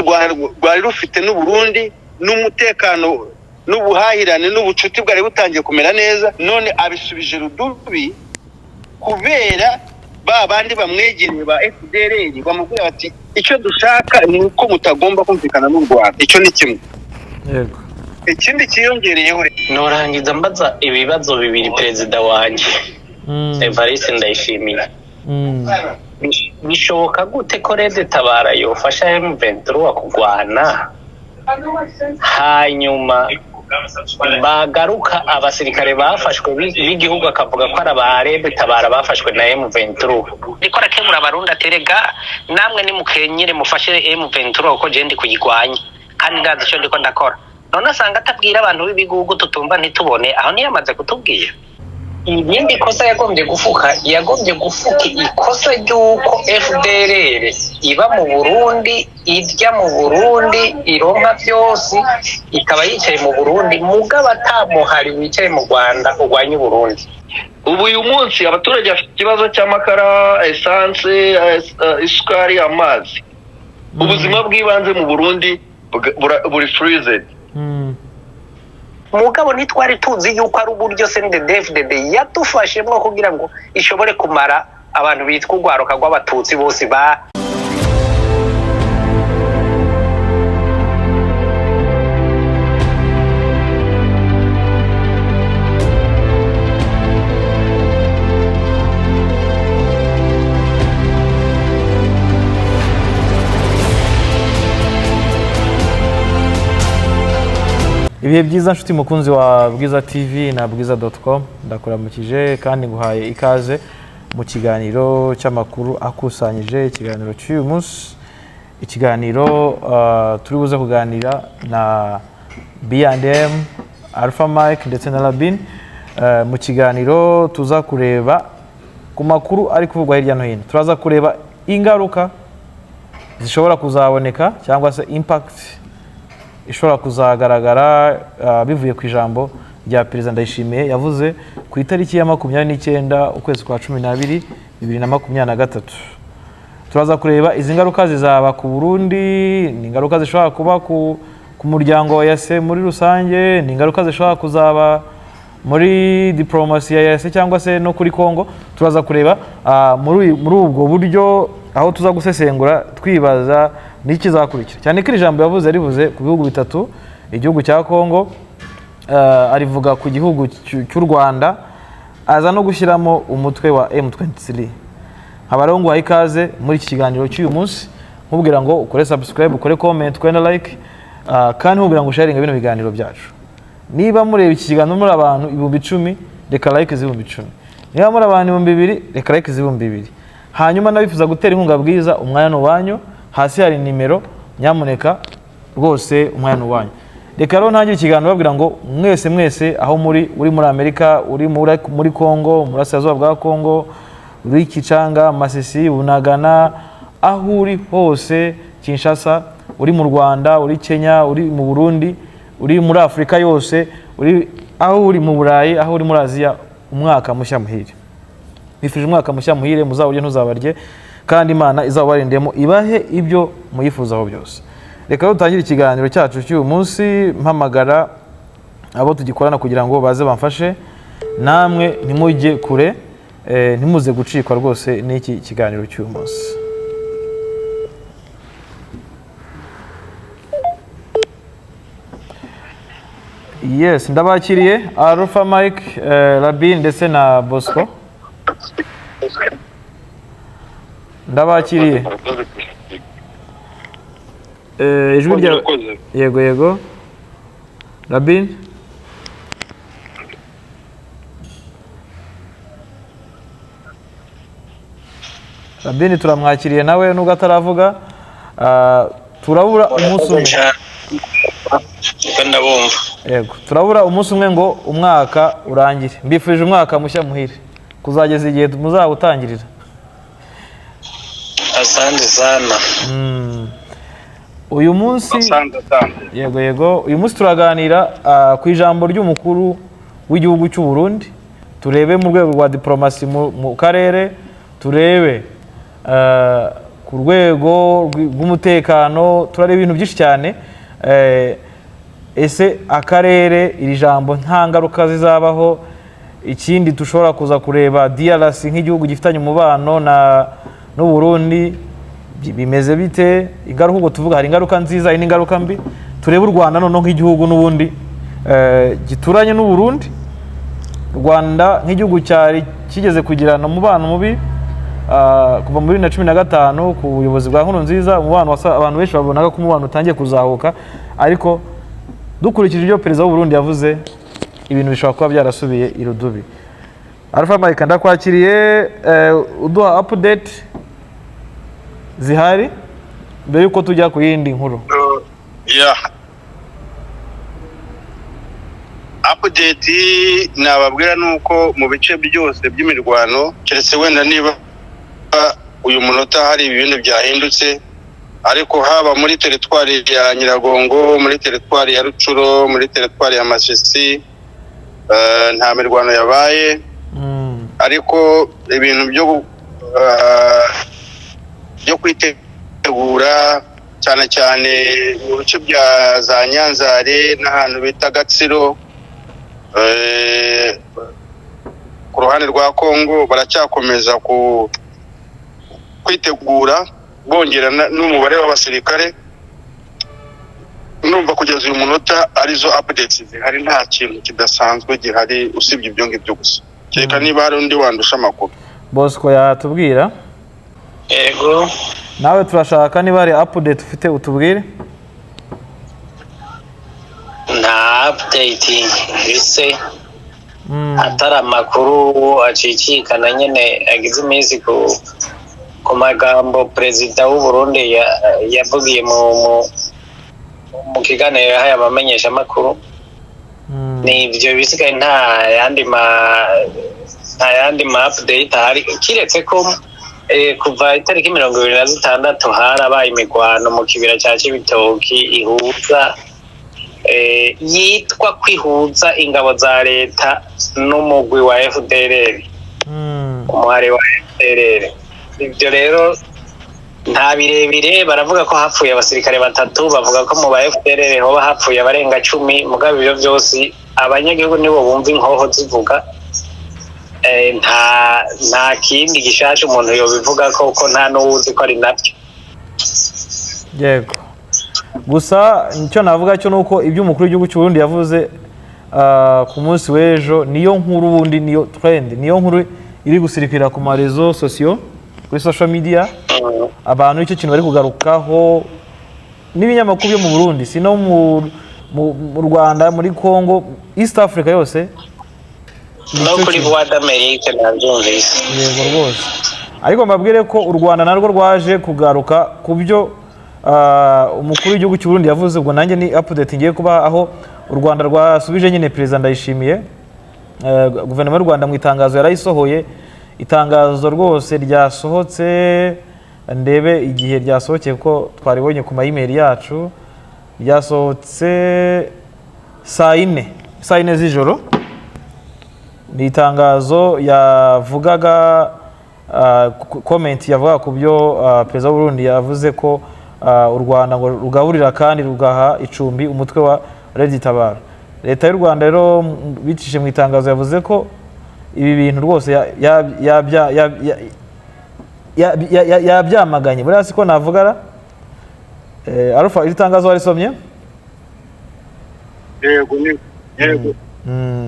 rwari rufite n'u Burundi n'umutekano n'ubuhahirane n'ubucuti bwari butangiye kumera neza, none abisubije rudubi kubera ba bandi bamwegereye ba FDLR bamubwira bati icyo dushaka ni uko mutagomba kumvikana n'u Rwanda. Icyo ni kimwe. Yego. Ikindi kiyongereyeho norangiza mbaza ibibazo bibiri perezida wanje Evariste Ndayishimiye. Bishoboka gute ko Red Tabara yofasha M23 kugwana hanyuma bagaruka abasirikare bafashwe b'igihugu akavuga ko aba Red Tabara bafashwe na M23? Nikora kemura abarundi aterega namwe ni mukenyere mufashe M23 uko je ndi kuyigwanya kandi ndazi icyo ndiko ndakora. None asanga atabwira abantu b'ibigugu tutumva ntitubone aho niyamaze kutubwira. Ibindi kosa yagombye gufuka ikosa ry'uko FDLR iba mu Burundi, irya mu Burundi, ironka byose, ikaba yicaye mu Burundi, mugabo atamuhari wicaye mu Rwanda urwanya Burundi. Ubu uyu munsi abaturage bafite ikibazo cy'amakara, essence, isukari, amazi. Ubuzima bw'ibanze mu Burundi buri freezed. Mugabo ntitwari tuzi yuko ari uburyo CNDD-FDD yadufashemo kugira ngo ishobore kumara abantu bitwa urwaruka rw'abatutsi bose ba Ibihe byiza nshuti mukunzi wa Bwiza TV na bwiza.com, ndakuramukije kandi nguhaye ikaze mu kiganiro cy'amakuru akusanyije, ikiganiro cy'uyu munsi, ikiganiro turi buze kuganira na B&M, Alpha Mike ndetse na Labin. Mu kiganiro tuza kureba ku makuru ari kuvugwa hirya no hino, turaza kureba ingaruka zishobora kuzaboneka cyangwa se impact ishobora kuzagaragara bivuye ku ijambo rya Perezida Ndayishimiye yavuze ku itariki ya 29 ukwezi kwa 12 2023. Turaza kureba izi ngaruka zizaba ku Burundi, ni ingaruka zishobora kuba ku muryango wa yase muri rusange, ni ingaruka zishobora kuzaba muri diplomasi ya yase cyangwa se no kuri Kongo. Turaza kureba muri ubwo buryo aho tuza gusesengura twibaza n'ikizakurikira, cyane ko ijambo yavuze rivuze ku bihugu bitatu, igihugu cya Kongo, arivuga ku gihugu cy'u Rwanda, aza no gushyiramo umutwe wa M23. Habarongo wa ikaze muri iki kiganiro cy'uyu munsi, nkubwira ngo ukore subscribe, ukore comment, ukore na like, kandi nkubwira ngo sharing bino biganiro byacu. Niba mureba iki kiganiro muri abantu 10,000, reka like 10,000. Niba muri abantu 2,000, reka like 2,000. Hanyuma nabifuza gutera inkunga Bwiza, umwanya no wanyu, hasi hari nimero, nyamuneka rwose umwanya no wanyu. Reka rero ntangire ikiganiro babwira ngo mwese aho uri muri Amerika, uri muri Kongo, muri Burasirazuba bwa Kongo, uri Kicanga, Masisi, Bunagana, aho uri hose, Kinshasa, uri mu Rwanda, uri Kenya, uri mu Burundi, uri muri Afrika yose, uri aho uri mu Burayi, aho uri muri Aziya, umwaka mushya muhire. Bifuje umwaka mushya muhire, muzawurye ntuzabarye, kandi Imana izabarindemo ibahe ibyo muyifuzaho byose. Reka dutangire ikiganiro cyacu cy'uyu munsi, mpamagara abo tugikorana kugira ngo baze bamfashe, namwe ntimujye kure, ntimuze gucikwa rwose n'iki kiganiro cy'uyu munsi. Yes, ndabakiriye Alpha Mike, Labin ndetse na Bosco. Ndabakiriye. Ijwi rya yego Labin. Labin turamwakiriye nawe nubwo ataravuga. Turabura umunsi umwe. Ndabumva. Yego, turabura umunsi umwe ngo umwaka urangire. Mbifurije umwaka mushya muhire, kuzageza igihe muzawutangirira. Asante sana. Uyu munsi yego uyu munsi turaganira ku ijambo ry'umukuru w'igihugu cy'u Burundi, turebe mu rwego rwa diplomasi mu karere, turebe ku rwego rw'umutekano turareba ibintu byinshi cyane. Ese akarere iri jambo nta ngaruka zizabaho? Ikindi dushobora kuza kureba DRC nk'igihugu gifitanye umubano n'u Burundi bimeze bite? Ingaruka ubwo tuvuga hari ingaruka nziza n'ingaruka mbi. Turebe u Rwanda noneho nk'igihugu n'ubundi gituranye n'u Burundi. Rwanda nk'igihugu cyari kigeze kugirana umubano mubi kuva muri 2015 ku buyobozi bwa Nkurunziza, umubano abantu benshi babonaga ko umubano utangiye kuzahuka, ariko dukurikije ibyo perezida w'u Burundi yavuze ibintu bishobora kuba byarasubiye irudubi. Alpha Mike ndakwakiriye, uduha update zihari mbere yuko tujya ku yindi nkuru. Update nababwira nuko mu bice byose by'imirwano keretse wenda niba uyu munota hari ibintu byahindutse, ariko haba muri teritwari ya Nyiragongo, muri teritwari ya Rucuro, muri teritwari ya Masisi nta mirwano yabaye. Ariko ibintu byo kwitegura cyane cyane mu bice bya za Nyanzare n'ahantu bita Gatsiro, ku ruhande rwa Kongo baracyakomeza kwitegura bongera n'umubare w'abasirikare. Numva kugeza uyu munota arizo updates zihari, nta kintu kidasanzwe gihari usibye ibyo ngibyo gusa, kereka niba hari undi wandusha amakuru. Bosco yatubwira. Yego, nawe turashaka niba hari update ufite utubwire. nta update ise atari amakuru acicikana nyene agize iminsi ku magambo perezida w'u Burundi yavugiye mu kiganiro yahaye abamenyesha amakuru. Nivyo bisigaye nta yandi ma update hari, kiretse ko kuva itariki 26 harabaye imigwano mu kibira cya Cibitoki ihuza yitwa kwihuza ingabo za leta n'umugwi wa FDLR, umuhari wa FDLR. Ibyo rero nta birebire, baravuga ko hapfuye abasirikare 3, bavuga ko mu ba FDLR hoba hapfuye abarenga 10. Mugabo ibyo byose abanyagihugu nibo bumva inkoho zivuga. Nta kindi gishasha umuntu yobivuga ko nta n'uwuzi ko ari nabyo. Yego, gusa icyo navuga cyo nuko ibyo umukuru w'igihugu cy'u Burundi yavuze ku munsi w'ejo niyo nkuru, ubundi niyo trend, niyo nkuru iri gusirikira ku marezo sociaux, kuri social media. Abantu icyo kintu bari kugarukaho n'ibinyamakuru byo mu Burundi, sino mu Rwanda, muri Congo, East Africa yose, no kuri Voix d'Amerique nabyumvise. Yego rwose. Ariko mbabwire ko u Rwanda narwo rwaje kugaruka ku byo umukuru w'igihugu cy'u Burundi yavuze. Ubwo nanjye ni update ngiye kuba aho u Rwanda rwasubije nyine perezida Ndayishimiye. Guverinoma y'u Rwanda mu itangazo yarayisohoye, itangazo rwose ryasohotse, ndebe igihe ryasohokeye ko twaribonye ku email yacu, ryasohotse saa 4 z'ijoro. Ni itangazo yavugaga comment yavuga ku byo perezida w'u Burundi yavuze ko u Rwanda ngo rugaburira kandi rugaha icumbi umutwe wa Red Tabara. Leta y'u Rwanda rero bicishe mu itangazo yavuze ko ibi bintu rwose yabyamaganye. Buriya siko navuga. Alpha, iri tangazo warisomye? Yego.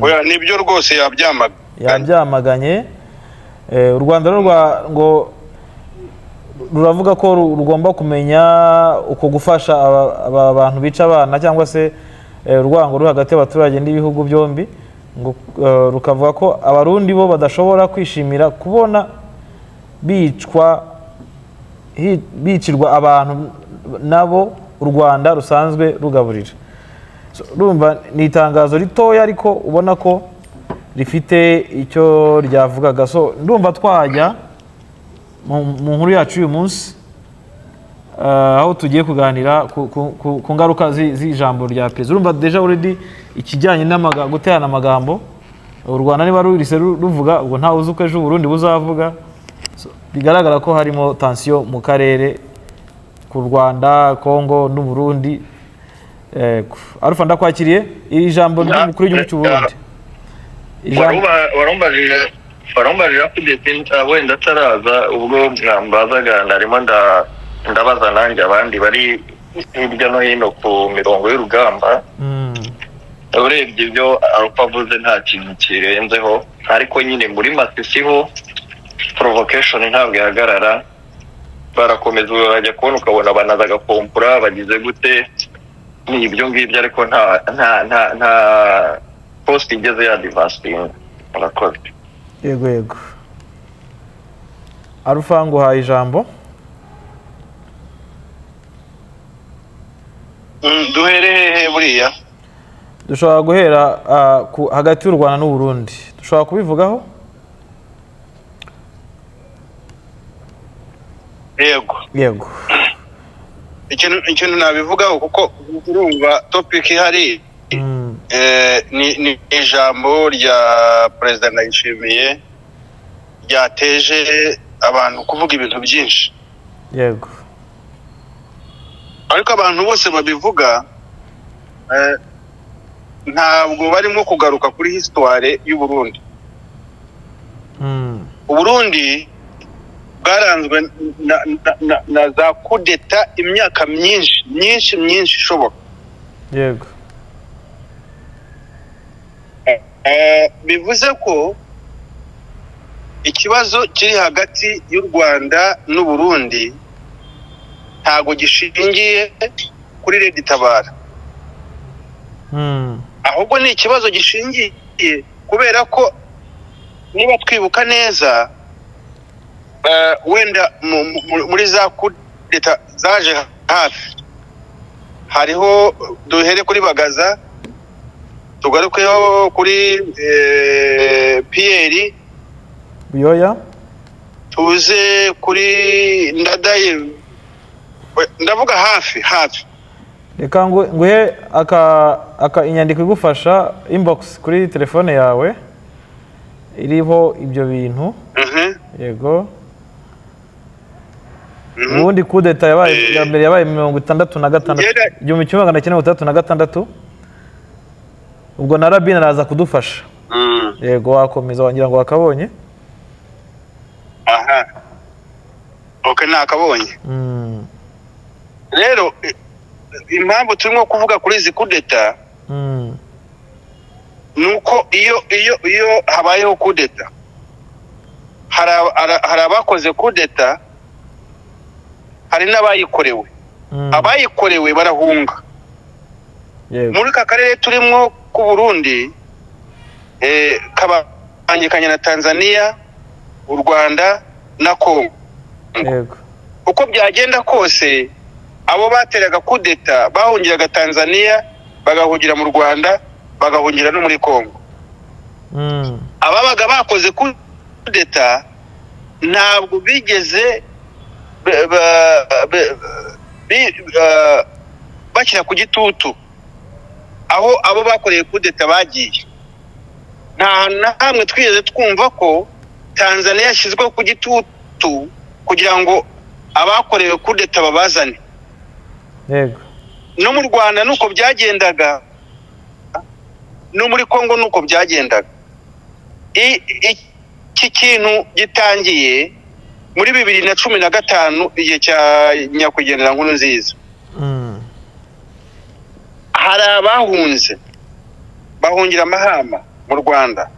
Oya, nibyo rwose yabyamaganye. U Rwanda ngo ruravuga ko rugomba kumenya uko gufasha aba bantu bica abana cyangwa se urwango ruri hagati y'abaturage n'ibihugu byombi. Ngo rukavuga ko abarundi bo badashobora kwishimira kubona bicirwa abantu nabo u Rwanda rusanzwe rugaburira. Urumva ni itangazo ritoya ariko ubona ko rifite icyo ryavugaga. So ndumva twajya mu nkuru yacu uyu munsi, aho tugiye kuganira ku ngaruka z'ijambo rya perezida. Urumva deja already ikijyanye guterana amagambo, u Rwanda niba rurise ruvuga, ubwo ntawe uzi uko ejo Burundi buzavuga. bigaragara ko harimo tension mu karere ku Rwanda, Congo n'u Burundi. Alpha ndakwakiriye iri jambo ry'umukuru w'igihugu cy'u Burundi. Warumbarira kudete wenda taraza ubwo mbazaga narimo ndabaza nanjye abandi bari hirya no hino ku mirongo y'urugamba. Urebye ibyo Alpha avuze nta kintu kirenzeho, ariko nyine muri Masisiho provocation ntabwo ihagarara, barakomeza bajya kubona ukabona banazaga kompura bagize gute ni ibyo ngibyo, ariko nta post igeze ya devastating. Murakoze. Yego Alpha nguhaye ijambo. Duhere hehe buriya? Dushobora guhera hagati y'u Rwanda n'u Burundi, dushobora kubivugaho? Yego. Ikintu nabivugaho kuko urumva topic ihari ni ijambo rya President Ndayishimiye ryateje abantu kuvuga ibintu byinshi. Yego. Ariko abantu bose babivuga ntabwo barimo kugaruka kuri histoire y'u Burundi. U Burundi bwaranzwe na za kudeta imyaka myinshi ishoboka. Yego. Bivuze ko ikibazo kiri hagati y'u Rwanda n'u Burundi ntago gishingiye kuri Leta Itabara. Ahubwo ni ikibazo gishingiye kubera ko niba twibuka neza wenda muri za kudeta zaje hafi, hariho duhere kuri Bagaza, tugarukeho kuri Pierre Buyoya, tuze kuri Ndadaye, ndavuga hafi. Reka nguhe aka inyandiko igufasha inbox kuri telefone yawe iriho ibyo bintu. Yego. Ubundi kudeta yabaye ya mbere yabaye 66 1936. Ubwo na Rabin araza kudufasha. Yego, wakomeza wangira ngo wakabonye. Okay, nakabonye. Rero impamvu turimo kuvuga kuri izi kudeta nuko iyo habayeho kudeta hari abakoze kudeta, hari n'abayikorewe. Abayikorewe barahunga. Muri ka karere turimo ku Burundi kabangikanye na Tanzania, u Rwanda na Congo. Yego. Uko byagenda kose abo bateraga kudeta bahungiraga Tanzania, bagahungira mu Rwanda, bagahungira no muri Congo. Ababaga bakoze kudeta ntabwo bigeze bakira ku gitutu aho abo bakoreye kudeta bagiye. Nta namwe twigeze twumva ko Tanzania yashyizweho ku gitutu kugira ngo abakorewe kudeta babazane. Yego. No mu Rwanda nuko byagendaga, no muri Congo nuko byagendaga. Iki kintu gitangiye muri 2015 igihe cya nyakwigendera Nkurunziza. Hari abahunze bahungira Mahama mu Rwanda,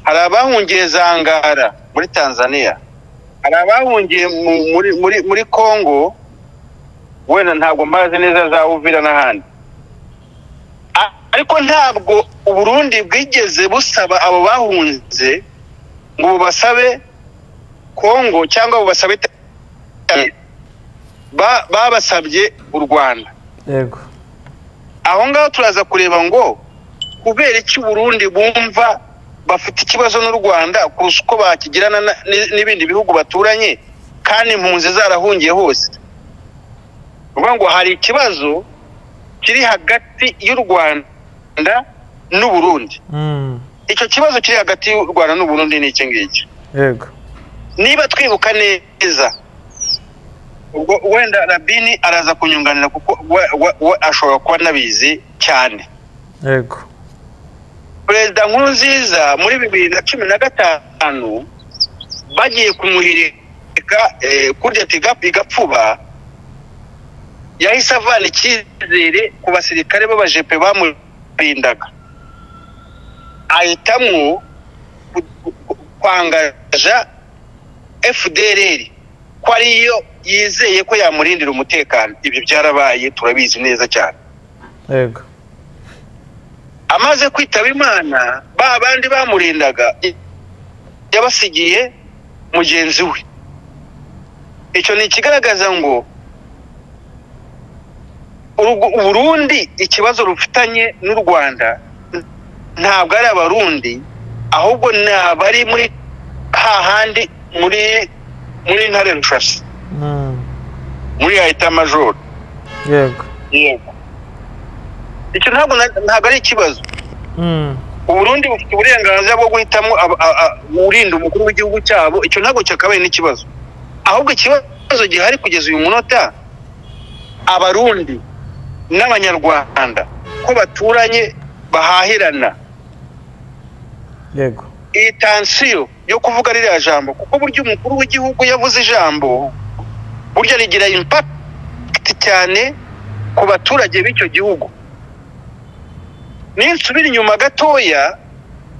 hari abahungiye Zangara muri Tanzania, hari abahungiye muri Congo, wenda ntabwo mbazi neza za Uvira n'ahandi. Ariko ntabwo u Burundi bwigeze busaba abo bahunze ngo basabe Congo cyangwa basabe babasabye u Rwanda. Yego. Aho ngaho turaza kureba ngo kubera iki Burundi bumva bafite ikibazo n'u Rwanda kurusha uko bakigirana n'ibindi bihugu baturanye kandi impunzi zarahungiye hose. Uvuga ngo hari ikibazo kiri hagati y'u Rwanda n'u Burundi. Icyo kibazo kiri hagati y'u Rwanda n'u Burundi ni iki ngiki. Yego. niba twibuka neza ubwo wenda Rabini araza kunyunganira kuko ashobora kuba nabizi cyane. Yego. Perezida Nkurunziza muri 2015 bagiye kumuhirika kudeta igapfuba, yahise avana icyizere ku basirikare b'abajepe bamurindaga, ahitamwo kwangaja FDLR ko ariyo yizeye ko yamurindira umutekano. Ibyo byarabaye, turabizi neza cyane. Yego. Amaze kwitaba Imana, ba bandi bamurindaga yabasigiye mugenzi we. Icyo ni ikigaragaza ngo Burundi ikibazo rufitanye n'u Rwanda ntabwo ari abarundi, ahubwo ni abari muri hahandi muri ntare rushasi, muri Etat Major. Yego. Icyo ntabwo ari ikibazo. Burundi bufite uburenganzira bwo guhitamo urinda umukuru w'igihugu cyabo. Icyo ntabwo cyakabaye n'ikibazo, ahubwo ikibazo gihari kugeza uyu munota, abarundi n'abanyarwanda ko baturanye bahahirana. Yego. Iyi tansiyo yo kuvuga ririya jambo, kuko buryo umukuru w'igihugu yavuze ijambo burya rigira impact cyane ku baturage b'icyo gihugu. Ninsubira inyuma gatoya,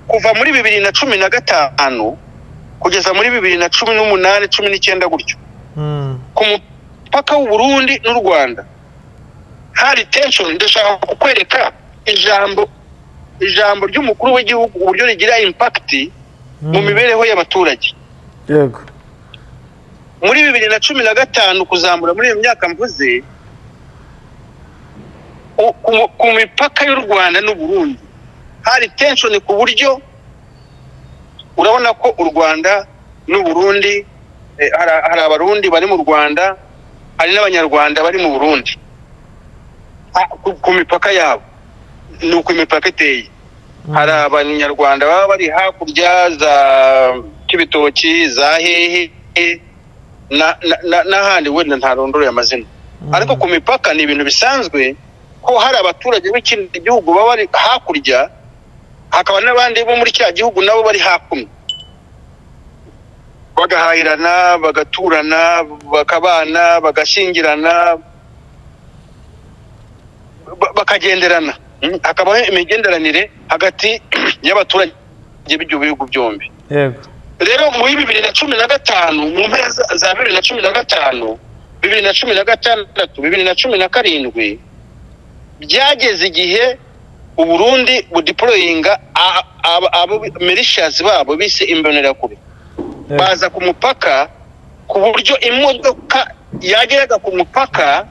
kuva muri 2015 kugeza muri 2018 19 gutyo, ku mupaka w'u Burundi n'u Rwanda hari tension. Ndashaka kukwereka ijambo ry'umukuru w'igihugu uburyo rigira impact mu mibereho y'abaturage. Yego. Muri 2015 kuzamura muri iyo myaka mvuze, ku mipaka y'u Rwanda n'u Burundi hari tension ku buryo urabona ko u Rwanda n'u Burundi hari abarundi bari mu Rwanda, hari n'abanyarwanda bari mu Burundi ku mipaka yabo. Ni uko imipaka iteye. Hari abanyarwanda baba bari hakurya za Kibitoki, za Hehe n'ahandi wenda ntarondoreye amazina, ariko ku mipaka ni ibintu bisanzwe ko hari abaturage b'ikindi gihugu baba bari hakurya, hakaba n'abandi bo muri cya gihugu nabo bari hakuno, bagahahirana, bagaturana, bakabana, bagashyingirana, bakagenderana. Hakabaho imigenderanire hagati y'abaturage b'ibyo bihugu byombi. Yego. Rero muri 2015 mu mpera za 2015 2016 2017 byageze igihe u Burundi budeployinga abo militias babo bise imbonerakure, baza ku mupaka ku buryo imodoka yageraga ku mupaka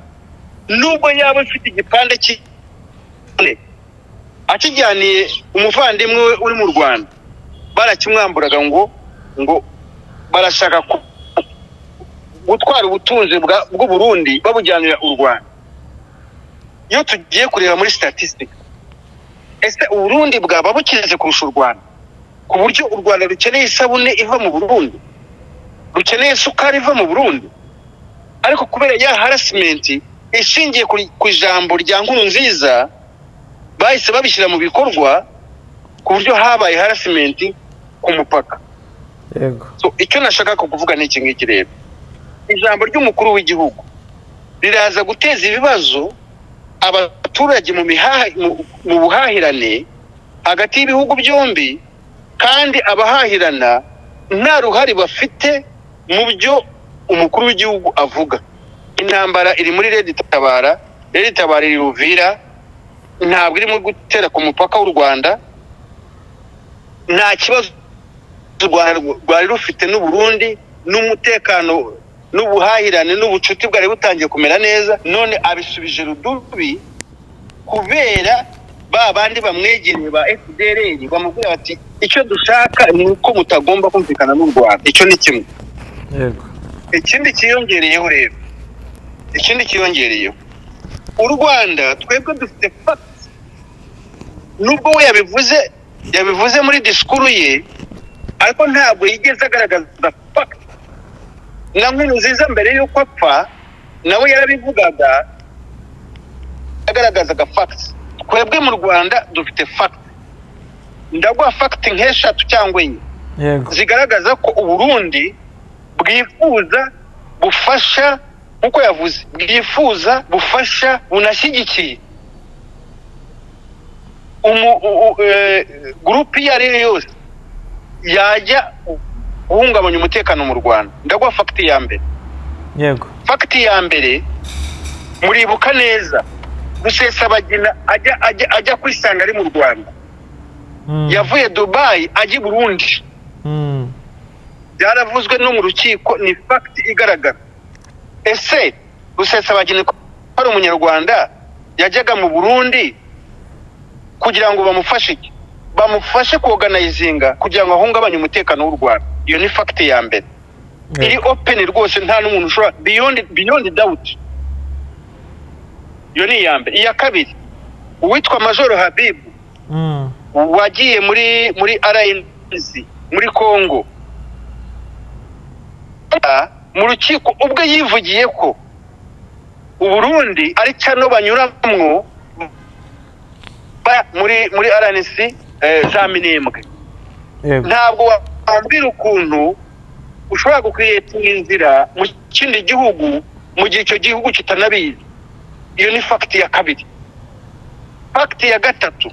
nubwo yaba ifite igipande akijyaniye umuvandimwe we uri mu Rwanda, barakimwamburaga ngo barashaka gutwara ubutunzi bw'u Burundi babujyanira u Rwanda. Iyo tugiye kureba muri statistics, ese u Burundi bwaba bukize kurusha u Rwanda, ku buryo u Rwanda rukeneye isabune iva mu Burundi, rukeneye isukari iva mu Burundi, ariko kubera ya harassment ishingiye ku ijambo rya Nkurunziza bahise babishyira mu bikorwa ku buryo habaye harassment ku mupaka. Yego. So icyo nashaka kuvuga ni iki ngiki rero, ijambo ry'umukuru w'igihugu riraza guteza ibibazo abaturage mu buhahirane hagati y'ibihugu byombi, kandi abahahirana nta ruhare bafite mu byo umukuru w'igihugu avuga. Intambara iri muri Red Tabara iri Uvira, ntabwo irimo gutera ku mupaka w'u Rwanda. Nta kibazo rwari rufite n'u Burundi, n'umutekano n'ubuhahirane n'ubucuti bwari butangiye kumera neza, none abisubije rudubi kubera ba bandi bamwegereye ba FDLR bamubwira bati icyo dushaka ni uko mutagomba kumvikana n'u Rwanda. Icyo ni kimwe. Yego. Ikindi kiyongereyeho rero, u Rwanda twebwe dufite facts, nubwo we yabivuze muri disikuru ye, ariko ntabwo yigeze agaragaza facts na nkuru nziza mbere yuko apfa nawe yarabivugaga agaragazaga facts. Twebwe mu Rwanda dufite fact, ndaguha fact nk'eshatu cyangwa enye zigaragaza ko Uburundi bwifuza bufasha, uko yavuze, bwifuza bufasha bunashyigikiye groupe yari yose yajya guhungabanya umutekano mu Rwanda. Ndaguha fact ya mbere. Yego. Fact ya mbere, muribuka neza Rusesabagina ajya kwisanga ari mu Rwanda. Yavuye Dubai ajya Burundi. Byaravuzwe no mu rukiko, ni fact igaragara. Ese Rusesabagina ko ari umunyarwanda yajyaga mu Burundi kugira ngo bamufashe iki? Bamufashe kuorganizinga kugira ngo ahungabanye umutekano w'u Rwanda. Iyo ni fact ya mbere. Iri open rwose, nta n'umuntu ushobora beyond doubt. Iyo ni ya mbere. Iya kabiri, uwitwa Major Habib wagiye muri RNC muri Congo, mu rukiko ubwo yivugiye ko Uburundi ari cyano banyuramwo muri RNC za Minembwe. Ntabwo wambira ukuntu ushobora gukwiyetinga inzira mu kindi gihugu mu gihe icyo gihugu kitanabizi. Iyo ni fact ya kabiri. Fact ya gatatu,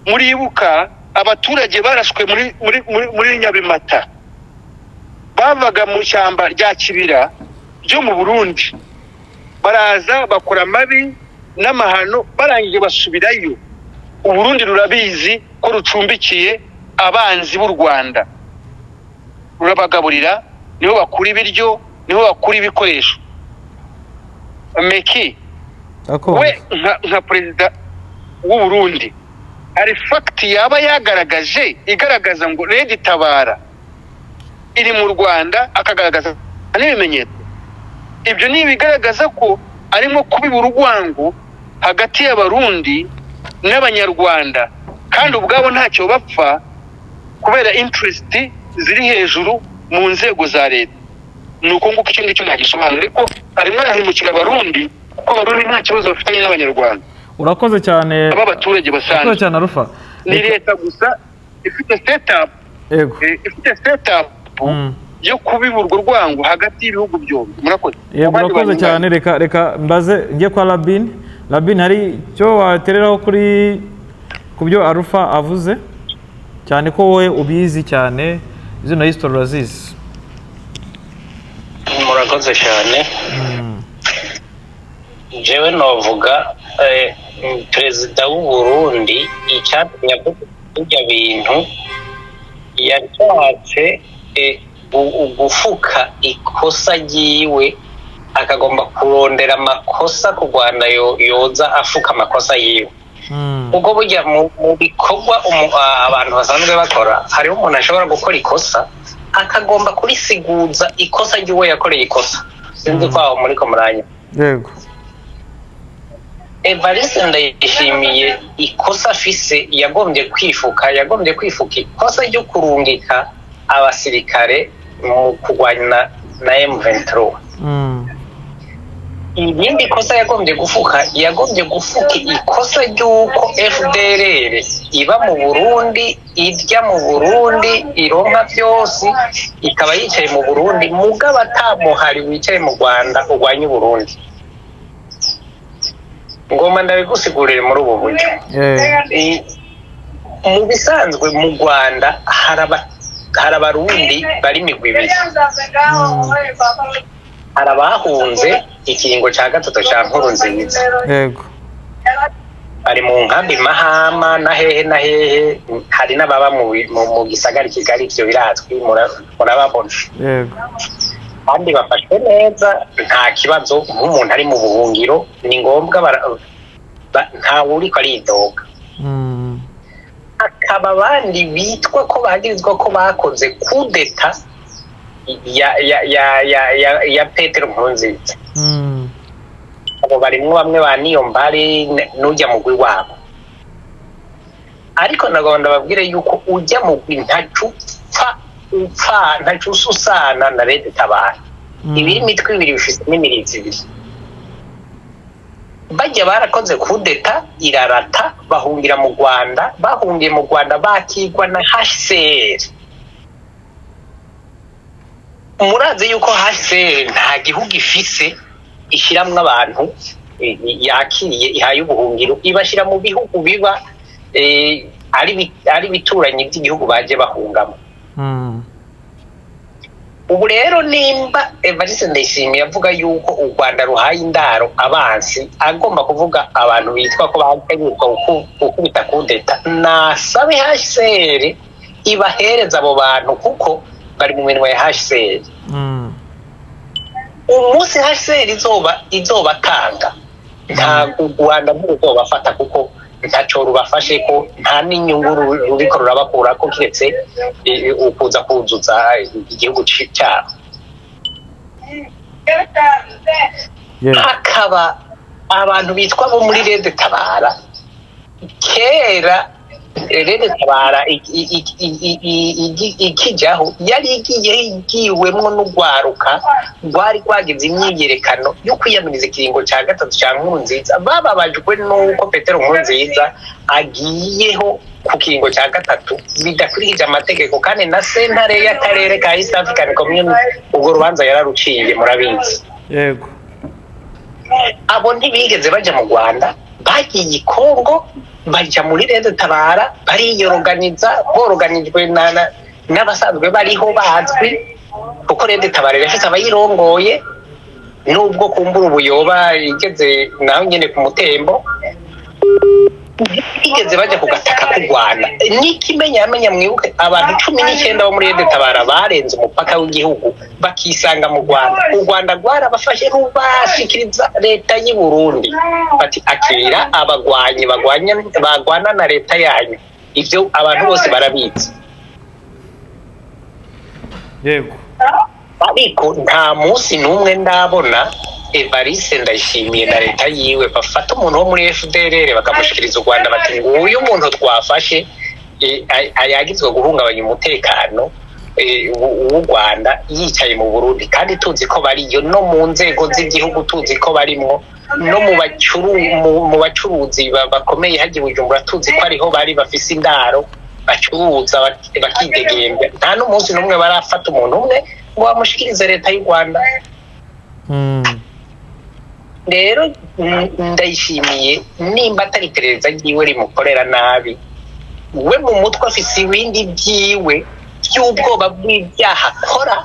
muribuka abaturage barashwe muri Nyabimata, bavaga mu cyamba rya Kibira byo mu Burundi, baraza bakora mabi n'amahano, barangije basubirayo. Uburundi rurabizi ko rucumbikiye abanzi b'u Rwanda, rurabagaburira, niho bakura ibiryo, niho bakura ibikoresho. Meki we nka perezida w'u Burundi, hari fact yaba yagaragaje igaragaza ngo Red Tabara iri mu Rwanda, akagaragaza n'ibimenyetso? Ibyo ni bigaragaza ko arimo kubiba urwango hagati y'Abarundi n'Abanyarwanda, kandi ubwabo ntacyo bapfa kubera interest ziri hejuru mu nzego za leta. Nuko nguko icyo ngicyo ntagisobanura ko arimo arahimukira Abarundi, kuko Abarundi nta kibazo bafitanye n'Abanyarwanda. Urakoze cyane. Aba baturage basanzwe. Urakoze cyane Arufa. Ni leta gusa ifite setup. Yego. Ifite setup yo kubiburwa urwango hagati y'ibihugu byombi. Murakoze. Yego, urakoze cyane. Reka mbaze njye kwa Labin, hari cyo watereraho kuri kubyo Arufa avuze, cyane ko wowe ubizi cyane, zino history urazizi. Murakoze cyane. Jewe novuga perezida w'u Burundi icyatumye kujya bintu yashatse gufuka ikosa yiwe, akagomba kurondera amakosa ku Rwanda yoza afuka amakosa yiwe. Ubwo burya mu bikorwa abantu basanzwe bakora, hariho umuntu ashobora gukora ikosa akagomba kurisiguza ikosa ry'uwo yakoreye ikosa. Sinzi ko aho muri ko muranya. Yego. Evariste Ndayishimiye ikosa afise yagombye kwifuka ikosa ryo kurungika abasirikare mu kurwanya na M23. Ibindi kosa yagombye gufuka ikosa ry'uko FDLR iba mu Burundi, irya mu Burundi, ironka byose, ikaba yicaye mu Burundi, mugabo atamuhari wicaye mu Rwanda urwanya Burundi. Ngoma ndabigusigurire muri ubu buryo. Mu bisanzwe mu Rwanda hari Abarundi bari imigwi ibiri. Hari abahunze ikiringo cya gatatu cya Nkurunziza. Yego. Bari mu nkambi Mahama na hehe, hari n'ababa mu gisagara Kigali, ibyo birazwi murababona. Yego. Kandi bafashwe neza, nta kibazo. Nk'umuntu ari mu buhungiro ni ngombwa nta uri ko aridoga. Akaba abandi bitwa ko bagirizwa ko bakoze kudeta ya Petero Nkurunziza. Abo barimwo bamwe ba Niyombare n'ujya mu gwi wabo. Ariko nagomba babwire yuko ujya mu gwi ntacupfa usana na Red Tabara. Ibiri mitwe ibiri bifite n'imirizi ibiri. Bajya barakoze kudeta irarata bahungira mu Rwanda, bahungiye mu Rwanda bakigwa na HCR. Murazi yuko HCR nta gihugu ifise ishiramwe abantu yakiriye ihaye ubuhungiro, ibashira mu bihugu biba ari bituranye by'igihugu baje bahungamo. Ubu rero nimba Evariste Ndayishimiye avuga yuko u Rwanda ruhaye indaro abansi, agomba kuvuga abantu bitwa ko bategurwa gukubita kudeta, nasabe HCR ibahereza abo bantu kuko bari mu minwe ya HCR. Umunsi HCR izobatanga ntabwo u Rwanda ruzobafata kuko ntaco rubafashe ko nta n'inyungu ruriko rurabakura ko kiretse ukuza kuzuza igihugu cyabo. Hakaba abantu bitwa bo muri Red Tabara, kera Red Tabara ikijaho yari igiwemwo n'ugwaruka rwari rwagize imyiyerekano yo kwiyamiriza ikiringo cya gatatu cya Nkurunziza. Bababajwe n'uko Petero Nkurunziza agiyeho ku kiringo cya gatatu bidakurikije amategeko, kandi na sentare y'akarere ka East African Community ubwo rubanza yararuciye, murabizi. Yego. Abo ntibigeze baja mu Rwanda, bagiye i Kongo bajya muri Red Tabara, bariyoroganiza, boroganijwe n'abasanzwe bariho bazwi kuko Red Tabara yafise abayirongoye, nubwo kumbura ubuyoba igeze naho nyene ku mutembo. Igeze baje kugataka ku Rwanda, n'ikimenyamenya mwibuke abantu 19 bo muri Red Tabara barenze umupaka w'igihugu bakisanga mu Rwanda. U Rwanda rwarabafashe rubashikiriza leta y'u Burundi bati akira abagwanyi bagwana na leta yanyu. Ivyo abantu bose barabizi. Yego. Ariko nta munsi n'umwe ndabona Evariste Ndayishimiye na leta yiwe bafata umuntu wo muri FDLR bakamushikiriza u Rwanda bati nguyu muntu twafashe ayagizwe guhungabanya umutekano w'u Rwanda yicaye mu Burundi, kandi tuzi ko bariyo no mu nzego z'igihugu, tuzi ko barimo no mu bacuruzi bakomeye hagiye Bujumbura, tuzi ko ariho bari bafise indaro bacuruza bakidegembya. Nta n'umunsi n'umwe barafata umuntu umwe ngo bamushikirize leta y'u Rwanda. Rero Ndayishimiye nimba atari iperereza ryiwe rimukorera nabi, we mu mutwe afise ibindi byiwe by'ubwoba bw'ibyaha akora,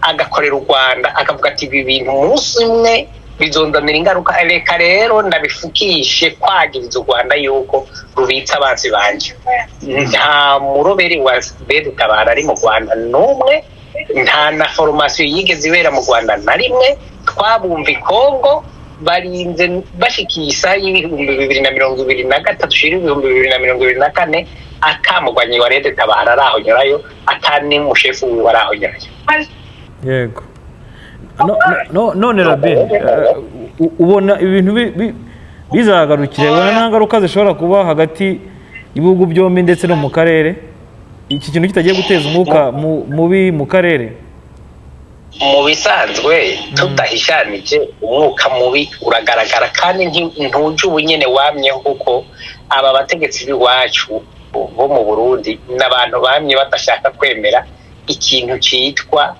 agakorera u Rwanda akavuga ati ibi bintu umunsi umwe bizondanira ingaruka. Reka rero ndabifukishe kwagiriza u Rwanda yuko rubitsa abanzi banje. Nta muroberi wa Red Tabara ari mu Rwanda n'umwe, nta na formation yigeze ibera mu Rwanda na rimwe. Twabumva i Kongo barinze bashikisa y'ibihumbi 2023 shiri 2024 akamugwanyi wa Red Tabara araho nyirayo, atani mushefu waraho nyirayo. Yego. None Rabin, ubona ibintu bizagarukire, ubona nta ngaruka zishobora kuba hagati y'ibihugu byombi ndetse no mu karere, iki kintu kitagiye guteza umwuka mubi mu karere? Mu bisanzwe tudahishanije umwuka mubi uragaragara, kandi ntuje ubunyene wamyeho kuko aba bategetsi b'iwacu bo mu Burundi n'abantu bamye badashaka kwemera ikintu cyitwa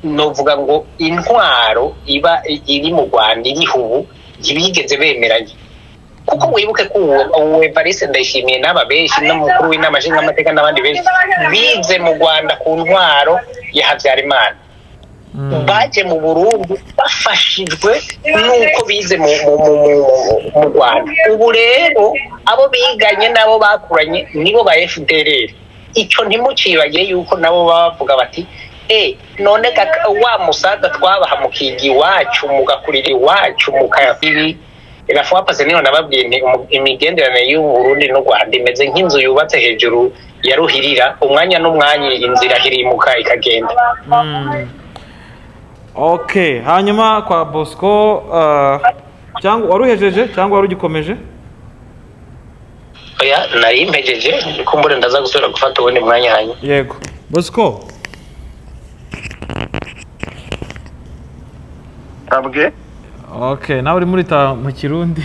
novuga ngo intwaro iba iri mu Rwanda iriho ubu ntibigeze bemeranye. Kuko wibuke ko uwo Evariste Ndayishimiye n'aba benshi n'umukuru w'inama nshingamateka n'abandi benshi bize mu Rwanda ku ntwaro ya Habyarimana, baje mu Burundi bafashijwe n'uko bize mu Rwanda. Ubu rero abo biganye nabo bakuranye nibo ba FDLR. Ico ntimucibagiye yuko nabo bavuga bati none wa musaza twabaha mukigi wacu mugakurira iwacu mukayabibi irafwapase niho nababwiye nti imigenderanire y'u Burundi n'u Rwanda imeze nk'inzu yubatse hejuru ya ruhirira, umwanya n'umwanya inzira hirimuka ikagenda. Okay, hanyuma kwa Bosco cyangwa waruhejeje cyangwa warugikomeje? Oya, nari impejeje kumbure ndaza gusubira gufata ubundi mwanya hanyuma. Yego. Bosco abwe okay nawe uri muri ta mu Kirundi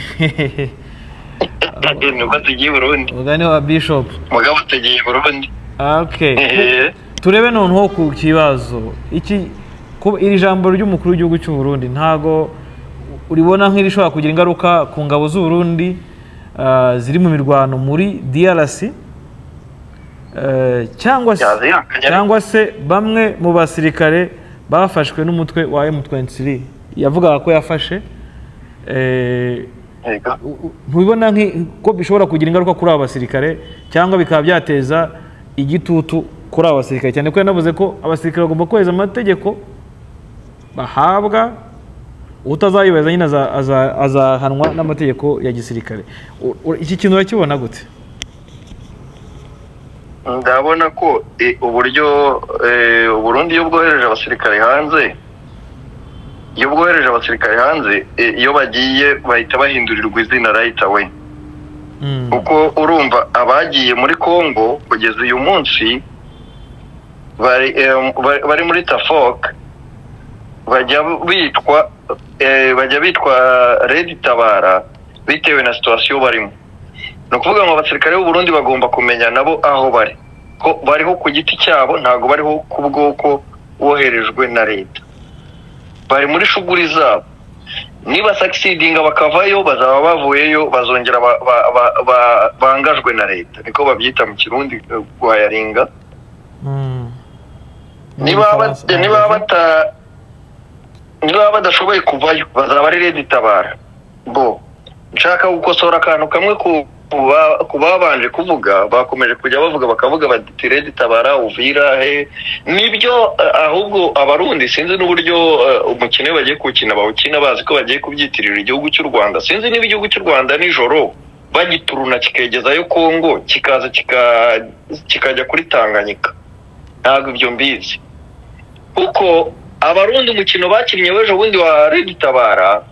nuko tugiye Burundi ugane wa Bishop mugabo tugiye Burundi okay turebe noneho ku kibazo iki ko iri jambo ry'umukuru w'igihugu cy'u Burundi ntago uribona nk'irishobora kugira ingaruka ku ngabo z'u Burundi ziri mu mirwano muri DRC cyangwa se bamwe mu basirikare bafashwe n'umutwe wa M23 yavugaga ko yafashe ntubibona ko bishobora kugira ingaruka kuri aba basirikare cyangwa bikaba byateza igitutu kuri aba basirikare cyane ko yanavuze ko abasirikare bagomba kubahiriza amategeko bahabwa utazayubahiriza nyine azahanwa n'amategeko ya gisirikare iki kintu urakibona gute ndabona ko uburyo Burundi iyo bwohereje abasirikare hanze iyo bagiye bahita bahindurirwa izina right away kuko urumva abagiye muri Congo kugeza uyu munsi bari muri Tafok bajya bitwa Red Tabara bitewe na situation barimo. No kuvuga ngo abasirikare b'u Burundi bagomba kumenya nabo aho bari ko bariho ku giti cyabo ntago bariho ku bwoko woherejwe na leta, bari muri shuguri zabo. Niba succeedinga bakavayo bazaba bavuyeyo bazongera bangajwe na leta, niko babyita mu Kirundi guhayaringa. niba badashoboye kuvayo bazaba ari Red Tabara. Bo nshaka gukosora akantu kamwe ku babanje kuvuga, bakomeje kujya bavuga bakavuga bati Red Tabara Uvira he, nibyo ahubwo abarundi sinzi n'uburyo umukino bagiye gukina bawukina bazi ko bagiye kubyitirira igihugu cy'u Rwanda. Sinzi niba igihugu cy'u Rwanda nijoro bagituruna kikegezayo Kongo kikaza kikajya kuri Tanganyika, ntabwo ibyo mbizi. Kuko abarundi umukino bakinnye w'ejo bundi wa Red Tabara,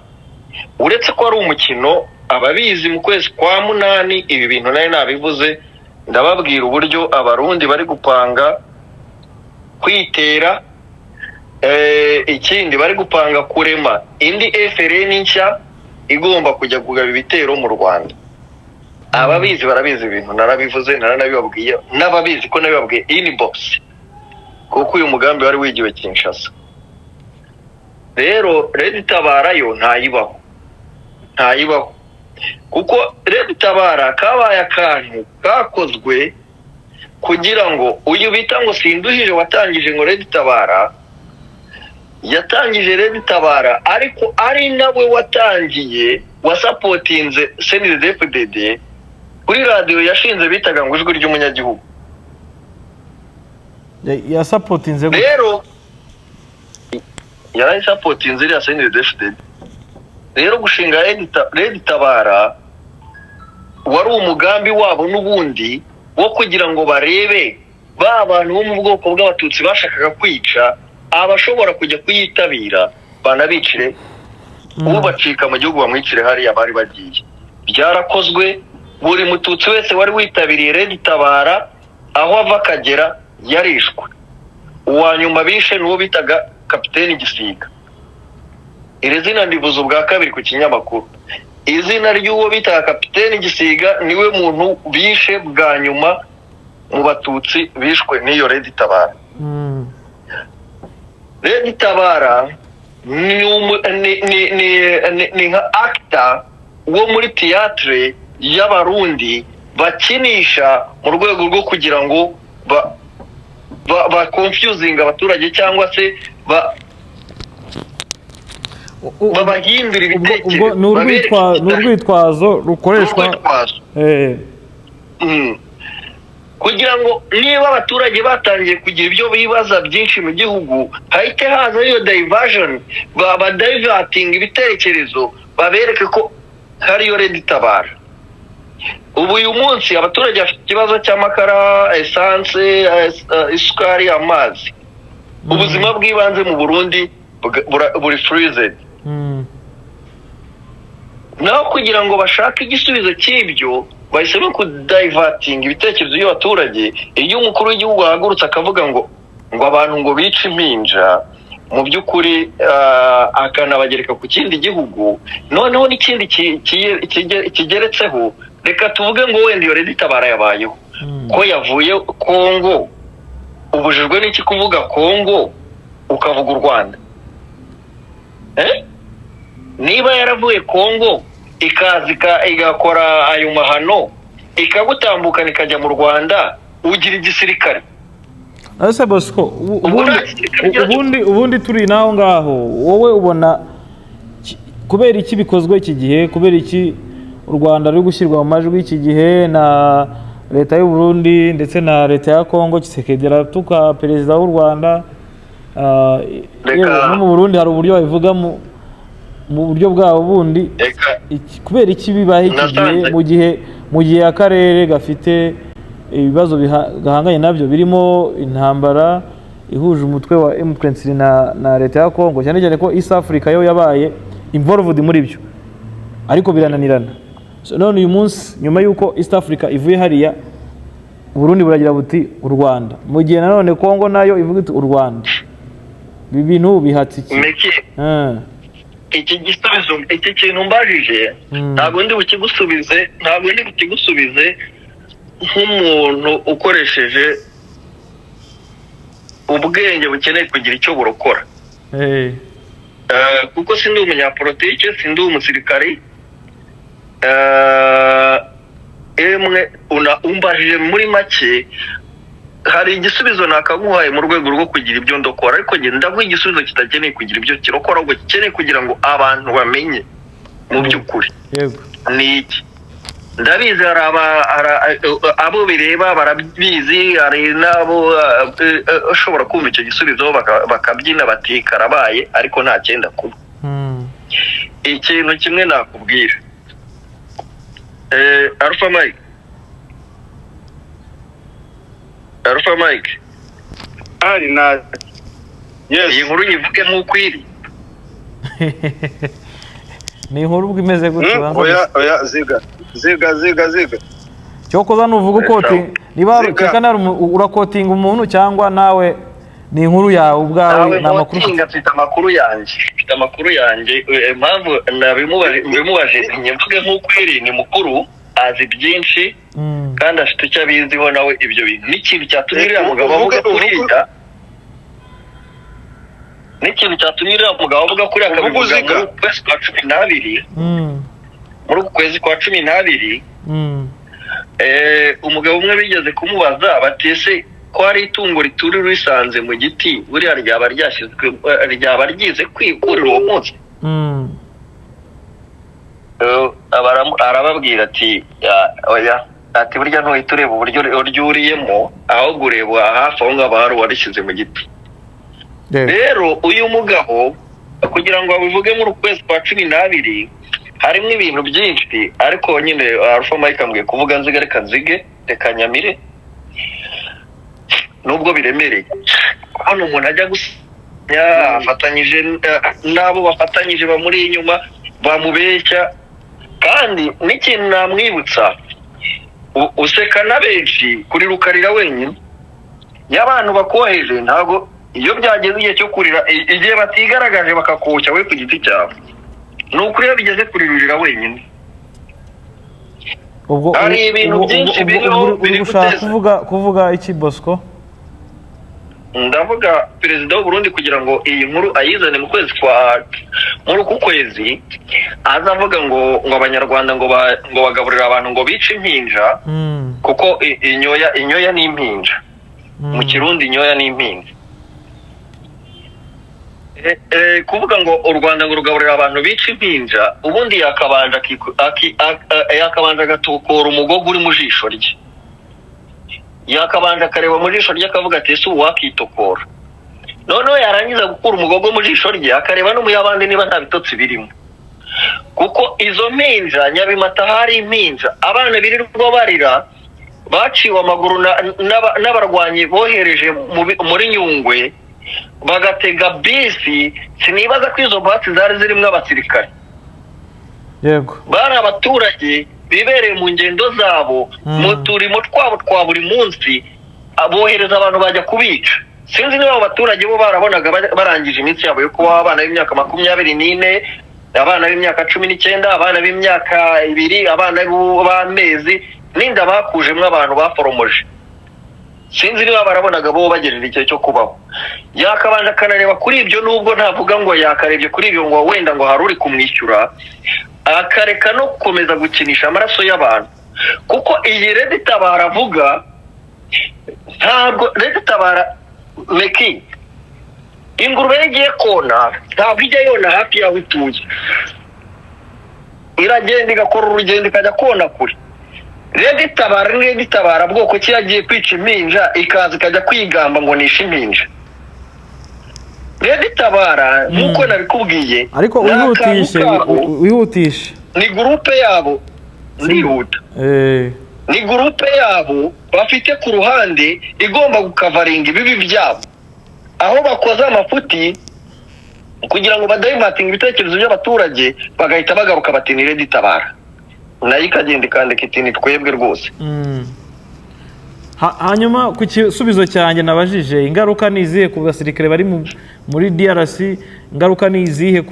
uretse ko ari umukino ababizi mu kwezi kwa munani, ibi bintu nari nabivuze ndababwira uburyo abarundi bari gupanga kwitera, ikindi bari gupanga kurema indi FRN nshya igomba kujya kugaba ibitero mu Rwanda. Ababizi barabizi ibintu narabivuze naranabibabwiye, n'ababizi ko nabibabwiye inbox, kuko uyu mugambi wari wigiwe Kinshasa. Rero Red Tabara yo ntayibaho kuko Red Tabara kabaye akantu kakozwe kugira ngo uyu bita ngo Sinduhije watangije ngo Red Tabara, yatangije Red Tabara ariko ari nawe watangiye wasapotinze CNDD-FDD kuri radio yashinze bitaga ngo ijwi ry'umunyagihugu. ya supportinze rero yari supportinze ya CNDD-FDD. Rero gushinga Red Tabara wari umugambi wabo n'ubundi wo kugira ngo barebe ba bantu bo mu bwoko bw'abatutsi bashakaga kwica abashobora kujya kuyitabira banabicire, ubacika mu gihugu bamwicire hariya bari bagiye. Byarakozwe, buri mututsi wese wari witabiriye Red Tabara aho ava akagera yarishwe. Uwa nyuma bishe n'uwo bitaga Kapiteni Gisiga. Iri zina ndivuze ubwa kabiri ku kinyamakuru. Izina ry'uwo bitaga Kapiteni Gisiga niwe muntu bishe bwa nyuma mu batutsi bishwe n'iyo Red Tabara. Red Tabara ni nka actor wo muri theatre y'abarundi bakinisha mu rwego rwo kugira ngo ba confusing abaturage cyangwa se babahindura ibitekerezo. n'urwitwazo rukoreshwa kugira ngo niba abaturage batangiye kugira ibyo bibaza byinshi mu gihugu, hahite haza iyo diversion, diverting ibitekerezo, babereke ko hariyo Red Tabara. Ubu uyu munsi abaturage bafite ikibazo cy'amakara, essence, isukari, amazi. Ubuzima bw'ibanze mu Burundi buri freezed. Naho kugira ngo bashake igisubizo cy'ibyo, bahisemo kudivatinga ibitekerezo by'abaturage. Iyo umukuru w'igihugu ahagurutse akavuga ngo abantu ngo bice impinja, mu by'ukuri akanabagereka ku kindi gihugu, noneho n'ikindi kigeretseho, reka tuvuge ngo wenda iyo Leta itabara yabayeho ko yavuye Kongo, ubujijwe n'iki kuvuga Kongo ukavuga u Rwanda? Niba yaravuye Kongo ikaza igakora ayo mahano ikagutambukana ikajya mu Rwanda, ugira igisirikare? Ese Bosco, ubundi turi naho ngaho, wowe ubona kubera iki bikozwe iki gihe, kubera iki u Rwanda ruri gushyirwa mu majwi iki gihe na Leta y'u Burundi ndetse na Leta ya Kongo, Tshisekedi aratuka perezida w'u Rwanda, no mu Burundi hari uburyo babivuga mu buryo bwabo bundi, kubera iki bibaye iki gihe mu gihe akarere gafite ibibazo gahanganye nabyo birimo intambara ihuje umutwe wa M23 na Leta ya Kongo, cyane cyane ko East Africa yo yabaye involved muri byo ariko birananirana. None uyu munsi nyuma yuko East Africa ivuye hariya, Burundi buragira buti u Rwanda, mu gihe nanone Kongo nayo ivuga iti u Rwanda. Ibi bintu bihatse iki? Iki gisubizo, iki kintu mbajije ntabwo ndi bukigusubize nk'umuntu ukoresheje ubwenge bukeneye kugira icyo burokora. Kuko sindi umunyapolitike, sindi umusirikari, umbajije muri make hari igisubizo nakaguhaye mu rwego rwo kugira ibyo ndokora, ariko ndavuga igisubizo kitakeneye kugira ibyo kirokora, ahubwo gikeneye kugira ngo abantu bamenye mu by'ukuri ni iki. Ndabizi hari abo bireba barabizi, hari n'abo ushobora kumva icyo gisubizo bakabyina bati karabaye, ariko nta cyenda kuba. Ikintu kimwe nakubwira, Alpha Mike ari na iyi nkuru yivuge nk'uko iri. Ni inkuru ubwo imeze gute? Oya ziga cyokoza nuvuga uko niba cyekana urakotinga umuntu cyangwa nawe ni inkuru yawe ubwawe, na makuru mfite amakuru yanjye impamvu nabimubaje nyivuge nk'uko iri. Ni mukuru, azi byinshi kandi afite icyo abiziho nawe. Ibyo bintu n'ikintu cyatumye uriya mugabo avuga kuriya, akabivuga muri ukwezi kwa 12 muri uku kwezi kwa 12 umugabo umwe bigeze kumubaza bati ese ko hari itungo rituri risanze mu giti, buriya ryaba ryize kwikurira uwo munsi? Arababwira ati oya, ati burya ntuhita ureba uburyo ryuriyemo, ahubwo ureba hafi aho ngaho hari uwarishyize mu giti. Rero uyu mugabo kugira ngo abivuge muri ukwezi kwa 12 harimo ibintu byinshi, ariko nyine Alpha Mike ambwiye kuvuga nziga, reka nzige, reka nyamire nubwo biremereye. Hano umuntu ajya gusanya afatanyije n'abo bafatanyije bamuri inyuma bamubeshya, kandi n'ikintu namwibutsa, useka na benshi kuri rukarira wenyine, y'abantu bakoheje ntabwo iyo byageze igihe cyo kurira, igihe batigaragaje bakakoshya we ku giti cyawe, ni ukuri iyo bigeze kuririra wenyine. Hari ibintu byinshi biri gushaka kuvuga iki Bosco? Ndavuga perezida w'u Burundi kugira ngo iyi nkuru ayizane muri uku kwezi, azavuga ngo abanyarwanda ngo bagaburira abantu ngo bice impinja, kuko inyoya ni impinja, mu Kirundi inyoya ni impinja. Kuvuga ngo u Rwanda ngo rugaburira abantu bica impinja, ubundi yakabanje agatukura umugogo uri mu jisho rye, yakabanje akareba mu jisho rye akavuga ati ese ubu wakitokora. Noneho yarangiza gukura umugogo mu jisho rye akareba no mu y'abandi niba nta bitotsi birimo, kuko izo mpinja Nyabimata hari impinja abana birirwa barira, baciwe amaguru n'abarwanyi bohereje muri Nyungwe, bagatega bisi. Sinibaza ko izo basi zari zirimo abasirikare, yego, bari abaturage bibereye mu ngendo zabo mu turimo twabo twa buri munsi, abohereza abantu bajya kubica. Sinzi niba abo baturage bo barabonaga barangije iminsi yabo yo kuba abana b'imyaka 24, abana b'imyaka 19, abana b'imyaka 2, abana b'amezi, n'inda bakujemwe abantu baforomoje. Sinzi niba barabonaga bo bagejeje igihe cyo kubaho. Yakabanje akanareba kuri ibyo, nubwo ntavuga ngo yakarebye kuri ibyo ngo wenda ngo hari uri kumwishyura, akareka no gukomeza gukinisha amaraso y'abantu. Kuko iyi Red Tabara avuga, ntabwo Red Tabara Meki, ingurube yagiye kona ntabwo ijya yona hafi yaho ituye, iragenda igakora urugendo ikajya kona kure. Red Tabara bwoko ki yagiye kwica impinja ikaza ikajya kwigamba ngo nishe impinja. Red Tabara nkuko nabikubwiye, ariko wihutishe ni groupe yabo ndihuta. Ni groupe yabo bafite ku ruhande igomba gukavaringa ibibi byabo, aho bakoze amafuti kugira ngo badayivatinga ibitekerezo by'abaturage, bagahita bagaruka bati ni Red Tabara, nayo ikagenda ikandika iti ni twebwe rwose. Hanyuma ku kisubizo cyanjye nabajije, ingaruka ni izihe ku basirikare bari muri DRC, ingaruka ni izihe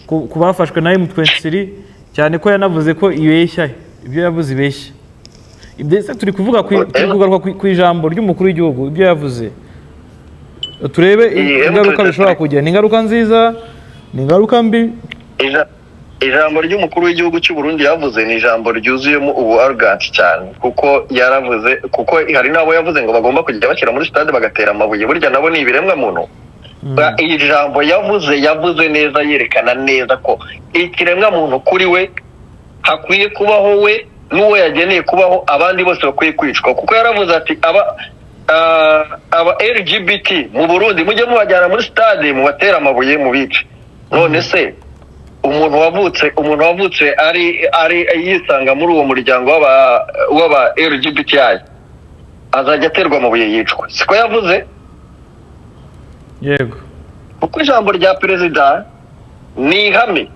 ku bafashwe na M23, cyane ko yanavuze ko ibeshya, ibyo yavuze ibeshya. Ibyo turi kuvuga ku ijambo ry'umukuru w'igihugu, ibyo yavuze, turebe ingaruka bishobora kugira. Ni ingaruka nziza, ni ingaruka mbi? Ijambo ry'umukuru w'igihugu cy'u Burundi yavuze ni ijambo ryuzuyemo ubu arrogance cyane, kuko yaravuze, kuko hari nabo yavuze ngo bagomba kujya bashyira muri stade bagatera amabuye, burya nabo ni ibiremwa muntu. Iri jambo yavuze neza, yerekana neza ko ikiremwa muntu kuri we hakwiye kubaho we n'uwo yageneye kubaho, abandi bose bakwiye kwicwa. Kuko yaravuze ati aba LGBT mu Burundi mujye mubajyana muri stade mubatera amabuye mu bice. None se umuntu wavutse ari yisanga muri uwo muryango w'aba LGBTI azajya aterwa amabuye yicwa? Siko yavuze? Yego. Kuko ijambo rya perezida ni ihame.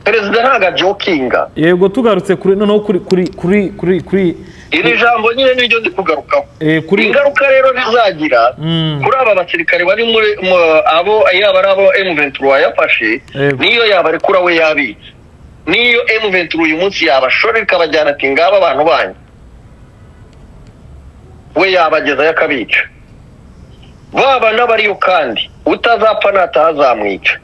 Perezida ntaga jokinga. Yego, tugarutse kuri noneho kuri iri jambo nyine niryo ndi kugarukaho. Ingaruka rero bizagira kuri aba basirikare bari muri abo yaba ari abo M23 yafashe, niyo yaba ari kura we yabi, niyo M23 uyu munsi yabashora ikabajyana ati ngaba abantu banyu, we yabageza yakabica. Baba n'abariyo kandi utazapfa natazamwica,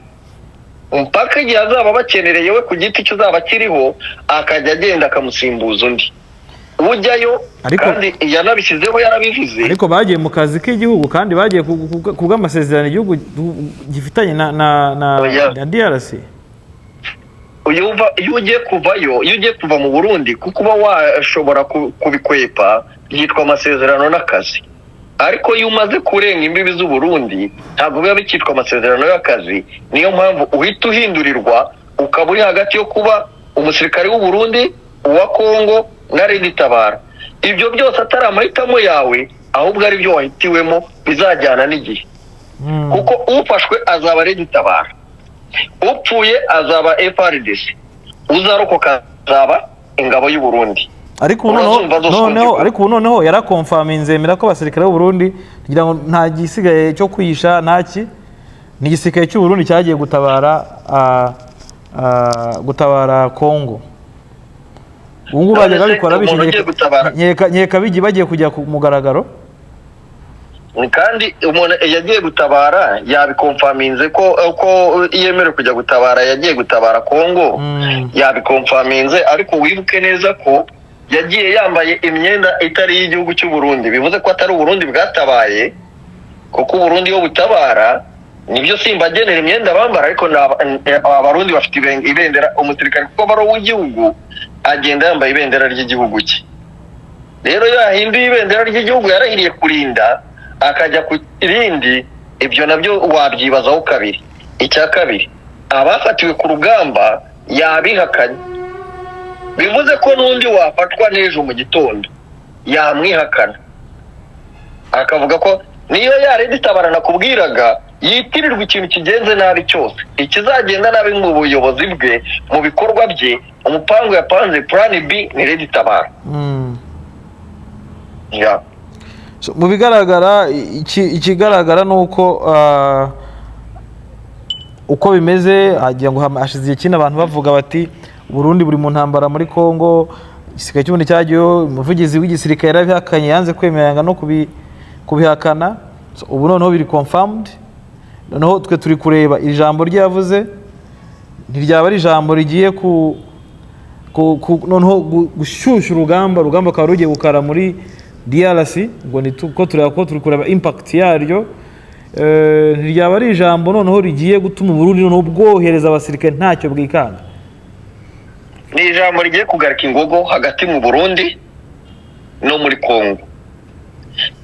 mpaka igihe azaba bakenereye we ku giti cyo zaba kiriho, akajya agenda akamusimbuza undi ujyayo. Kandi yanabishyizeho, yarabivuze. Ariko bagiye mu kazi k'igihugu, kandi bagiye kubw'amasezerano igihugu gifitanye na DRC. Iyo ugiye kuvayo, iyo ugiye kuva mu Burundi, kuko uba washobora kubikwepa, byitwa amasezerano n'akazi. Ariko iyo umaze kurenga imbibi z'u Burundi, ntabwo biba bikitwa amasezerano y'akazi. Niyo mpamvu uhita uhindurirwa, ukaba uri hagati yo kuba umusirikare w'u Burundi, uwa Kongo na Red Tabara. Ibyo byose atari amahitamo yawe, ahubwo ari byo wahitiwemo, bizajyana n'igihe. Kuko ufashwe azaba Red Tabara, upfuye azaba FARDC, uzarokoka azaba ingabo y'u Burundi. Ariko noneho yarakonfaminze yemera ko abasirikare b'u Burundi kugira ngo nta gisigaye cyo kwisha, ntaki ni igisirikare cy'u Burundi cyagiye gutabara Kongo. Ubu ngubu bajya babikora nkeka bagiye kujya ku mugaragaro. Kandi umuntu yagiye gutabara yabikonfaminze ko yemerewe kujya gutabara, yagiye gutabara Kongo yabikonfaminze. Ariko wibuke neza ko yagiye yambaye imyenda itari y'igihugu cy'u Burundi, bivuze ko atari u Burundi bwatabaye, kuko u Burundi yo butabara nibyo simbagenera imyenda bambara, ariko abarundi bafite ibendera. Umusirikare kuko baro w'igihugu agenda yambaye ibendera ry'igihugu cye. Rero yahinduye ibendera ry'igihugu yarahiriye kurinda, akajya ku irindi, ibyo nabyo wabyibazaho kabiri. Icya kabiri, abafatiwe ku rugamba yabihakanye, bivuze ko n'undi wafatwa n'ejo mu gitondo yamwihakana, akavuga ko niyo ya Red Tabara nakubwiraga yitirirwa ikintu kigenze nabi cyose, ikizagenda nabi mu buyobozi bwe, mu bikorwa bye, umupangu yapanze plan B ni Red Tabara. So, mu bigaragara ikigaragara nuko uko bimeze hagiye ngo hashize ikindi abantu bavuga bati Burundi buri mu ntambara muri Kongo, igisirikare cy'ubundi cyagiyeho, umuvugizi w'igisirikare yarabihakanye yanze kwemeranya no kubihakana. So, ubu noneho biri confirmed, noneho twe turi kureba ijambo rye yavuze ntiryaba ari ijambo rigiye noneho gushyushya urugamba akaba rugiye gukara muri DRC, ngo nituko tureba ko turi kureba impact yaryo. Ntiryaba ari ijambo noneho rigiye gutuma Burundi noneho bwohereza abasirikare ntacyo bwikanga. Ni ijambo rigiye kugarika ingogo hagati mu Burundi no muri Kongo,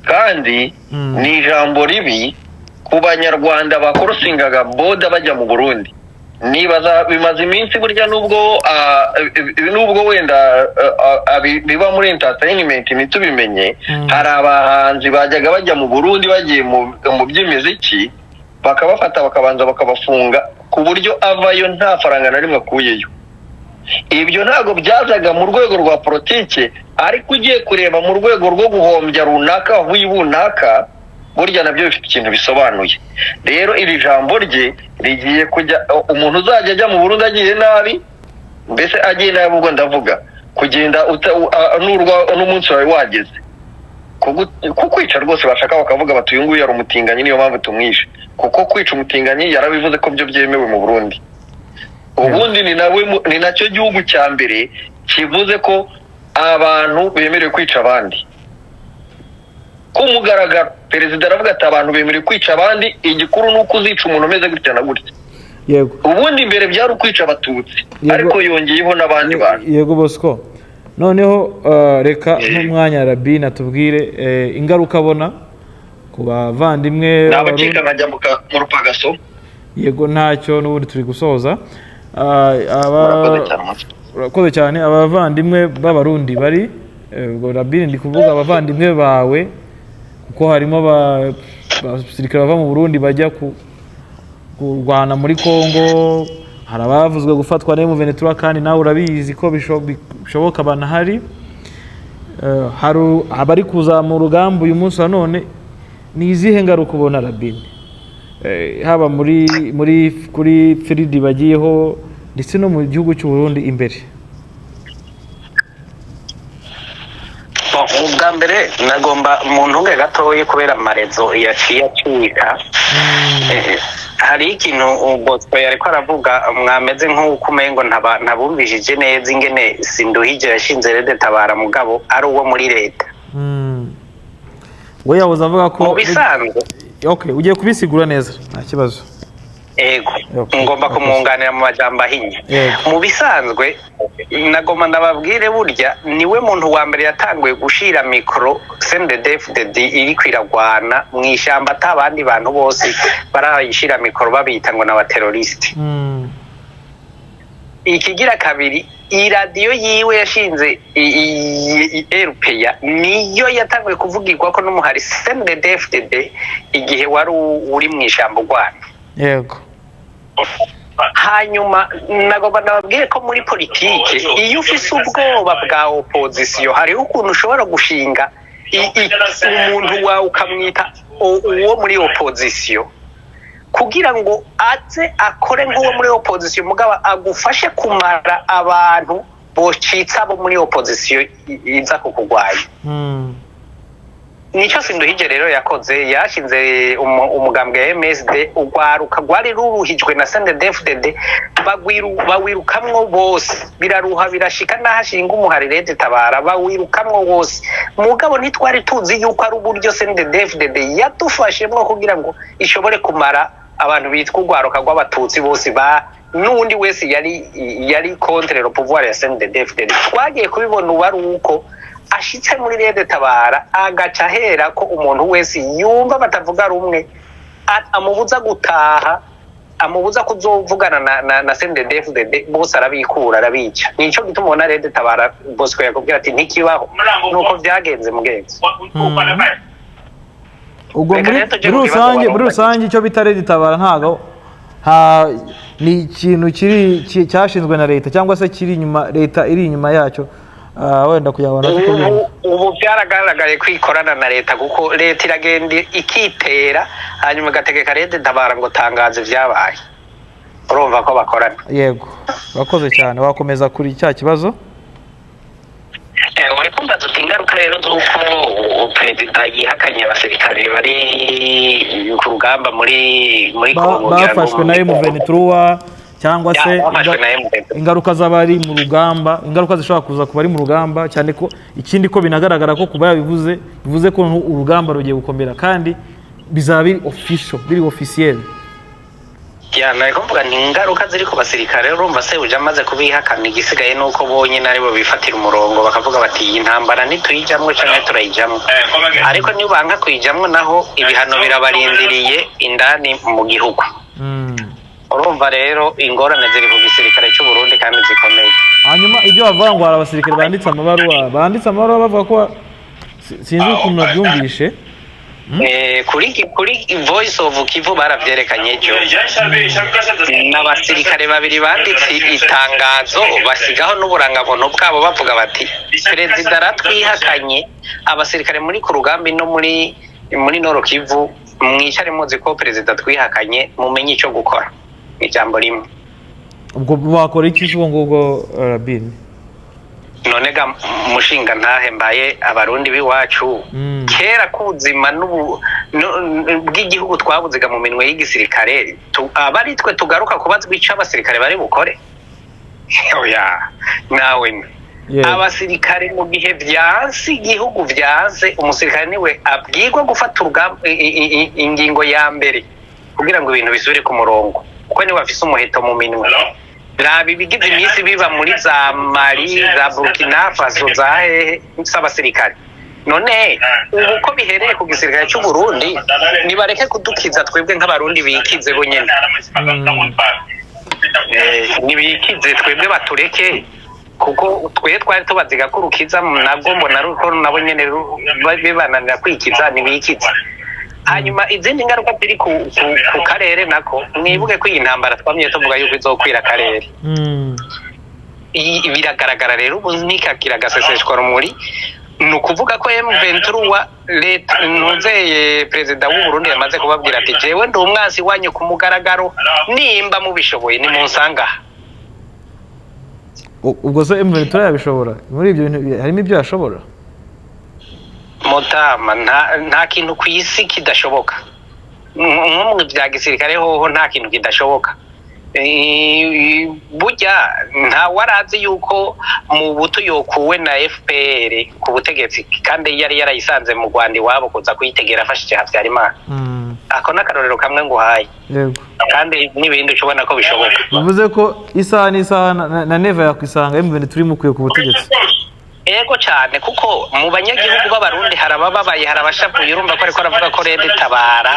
kandi ni ijambo ribi ku banyarwanda bakorosingaga boda bajya mu Burundi. Nibaza bimaze iminsi burya nubwo wenda biba muri entertainment ntitubimenye, hari abahanzi bajyaga bajya mu Burundi bagiye mu by'imiziki, bakabafata bakabanza bakabafunga ku buryo avayo nta faranga na rimwe akuyeyo. Ibyo ntago byazaga mu rwego rwa politike, ariko ugiye kureba mu rwego rwo guhombya runaka wibunaka, burya nabyo bifite ikintu bisobanuye. Rero iri jambo rye rigiye kujya, umuntu uzajya ajya mu Burundi agiye nabi, mbese agiye nabi ubwo ndavuga kugenda n'umunsi wawe wageze kukwica rwose, bashaka bakavuga bati uyu nguyu yari umutinganyi niyo mpamvu tumwishe, kuko kwica umutinganyi yarabivuze ko byo byemewe mu Burundi. Ubundi ni nacyo gihugu cya mbere kivuze ko abantu bemerewe kwica abandi kumugaragara. Perezida aravuga ati abantu bemerewe kwica abandi, igikuru nuko uzica umuntu umeze gutya na gutya. Yego, ubundi mbere byari ukwica abatutsi, ariko yongeyeho n'abandi bantu. Yego Bosco, noneho reka nk'umwanya Rabin atubwire ingaruka abona ku bavandimwe n'abacika nkajya mu rupagaso. Yego, ntacyo n'ubundi turi gusoza. Urakoze cyane. Abavandimwe b'Abarundi bari Rabin, ndi kuvuga abavandimwe bawe, kuko harimo abasirikare bava mu Burundi bajya kurwana muri Kongo, hari abavuzwe gufatwa na M23, kandi nawe urabizi ko bishoboka banahari. Hari abari kuzamura urugamba uyu munsi wa none. Ni izihe ngaruka ubona Rabin, haba kuri Fridi bagiyeho ndetse no mu gihugu cy'u Burundi imbere? Ubwa mbere nagomba mu ntunge gatoye kubera amarezo yaciye acika. Hari ikintu Bosco yariko aravuga mwameze nk'uko umengo ntabumvishije neza ingene Sinduhije yashinze Red Tabara mugabo ari uwo muri leta. We yabuze avuga ko bisanzwe. Okay, ugiye kubisigura neza nta kibazo. Ego, ngomba kumwunganira mu majambo ahinnye. Mu bisanzwe nagomba ndababwire burya niwe muntu wa mbere yatanguye gushira mikro CNDD-FDD iri kwiragwana mu ishyamba, atabandi bantu bose barayishira mikro babita ngo n'abateroriste. Ikigira kabiri, iradiyo yiwe yashinze RPA niyo yatanguye kuvugirwa ko n'umuhari CNDD-FDD igihe wari uri mu ishyamba Rwanda. Yego. Hanyuma nagomba ndababwire ko muri politike iyo ufise ubwoba bwa opposition, hariho ukuntu ushobora gushinga umuntu wawe ukamwita uwo muri opposition kugira ngo aze akore nk'uwo muri opposition, mugabo agufashe kumara abantu bocitsa bo muri opposition iza kukugwanya. Nico Sinduhije rero yakoze, yashinze umugambwe MSD, ugwaruka gwari ruruhijwe na CNDD-FDD bawirukamwo bose, biraruha birashika n'ahashinga umuhari Red Tabara bawirukamwo bose. Mugabo ntitwari tuzi yuko ari uburyo CNDD-FDD yadufashemwo kugira ngo ishobore kumara abantu bitwa ugwaruka rw'abatutsi bose n'undi wese yari contre le pouvoir ya CNDD-FDD. Twagiye kubibona ubu ari uko ashitse muri Red Tabara agaca ahera ko umuntu wese yumva batavuga rumwe amubuza gutaha, amubuza kuzovugana na CNDD-FDD, bose arabikura arabica. Nico gituma ubona Red Tabara Bosco yakubwira ati ntikibaho, nuko byagenze mugenzi. ubwo muri rusange icyo bita Red Tabara ntago ni ikintu cyashinzwe na leta cyangwa se kiri inyuma leta iri inyuma yacyo wenda kuyabona ubu byaragaragaye kwikorana na leta kuko leta iragenda ikitera hanyuma igategeka Red Tabara ngo tangaze vyabaye urumva ko bakorana. Yego bakoze cyane wakomeza kuri cya kibazo. Wari kumbaza uti ingaruka rero z'uko perezida yihakanye abasirikare bari ku rugamba muri Kongo bafashwe na M23 cyangwa se ingaruka z'abari mu rugamba, ingaruka zishobora kuza ku bari mu rugamba, cyane ko ikindi ko binagaragara ko kuba bivuze ko urugamba rugiye gukomera kandi bizaba biri official, biri officiel. Nako mvuga ni ingaruka ziri ku basirikare. Urumva se uje amaze kubihakana, igisigaye nuko bonyine aribo bifatira umurongo bakavuga bati iyi ntambara ntituyijamwe cyangwa turayijamwe, ariko niba banka kuyijamwe naho ibihano birabarindiriye indani mu gihugu. Urumva rero ingorane ziri ku gisirikare cy'u Burundi kandi zikomeye. Hanyuma ibyo bavuga ngo abasirikare banditse amabaruwa bavuga ko sinzi ukuntu nabyumvishe kuri Voice of Kivu baravyerekanye cyo n'abasirikare babiri banditse itangazo basigaho n'uburangamuntu bwabo bavuga bati perezida aratwihakanye, abasirikare muri ku rugambi no muri Nord Kivu mwicare muzi ko perezida twihakanye mumenye icyo gukora. Ijambo rimwe ubwo bakora iki ubwo Rabin? None ga mushinga ntahe mbaye abarundi biwacu kera kuzima bw'igihugu twabuziga mu minwe y'igisirikare abari twe tugaruka kubazwa ico abasirikare bari bukore. Oya nawe abasirikare mu gihe vyansi igihugu vyanse umusirikare niwe abwirwa gufata ingingo ya mbere kugira ngo ibintu bisubire ku murongo, kuko niwe afise umuheto mu minwe. Rabi bigize imisi biba muri za Mali, za Burkina Faso, za s'abasirikare. None ubu ko bihereye ku gisirikare cy'u Burundi nibareke kudukiza twebwe nk'abarundi bikize bo nyene. Nibikize twebwe batureke kuko twari tubaziga ko rukiza nabwo mbona ruko nabo nyene bibananira kwikiza nibikiza. Hanyuma izindi ngaruka ziri ku karere nako mwibuke ko iyi ntambara twamye tuvuga yuko izokwira akarere. Biragaragara rero ubu nikagira gaseseshwa rumuri nukuvuga ko M23 leta nuzeye perezida w'u Burundi yamaze kubabwira ati jewe ndi umwansi wanyu ku mugaragaro nimba mubishoboye ni munsanga. Ubwo so M23 yabishobora muri ibyo bintu harimo ibyo yashobora Mutama nta kintu ku isi kidashoboka. Nko mu bya gisirikare hoho nta kintu kidashoboka. Burya nta warazi yuko mu buto yokuwe na FPR ku butegetsi kandi yari yarayisanze mu Rwanda iwabo kuza kuyitegera afashije Habyarimana. Ako nakarorero kamwe nguhaye. Yego. Kandi n'ibindi ucubona ko bishoboka. Bivuze ko isaha n'isaha na Neva yakwisanga M23 mukuye ku butegetsi. Ego cyane kuko mu banyagihugu b'abarundi harababaye harabashapuye. Urumva ko ariko aravuga ko Red Tabara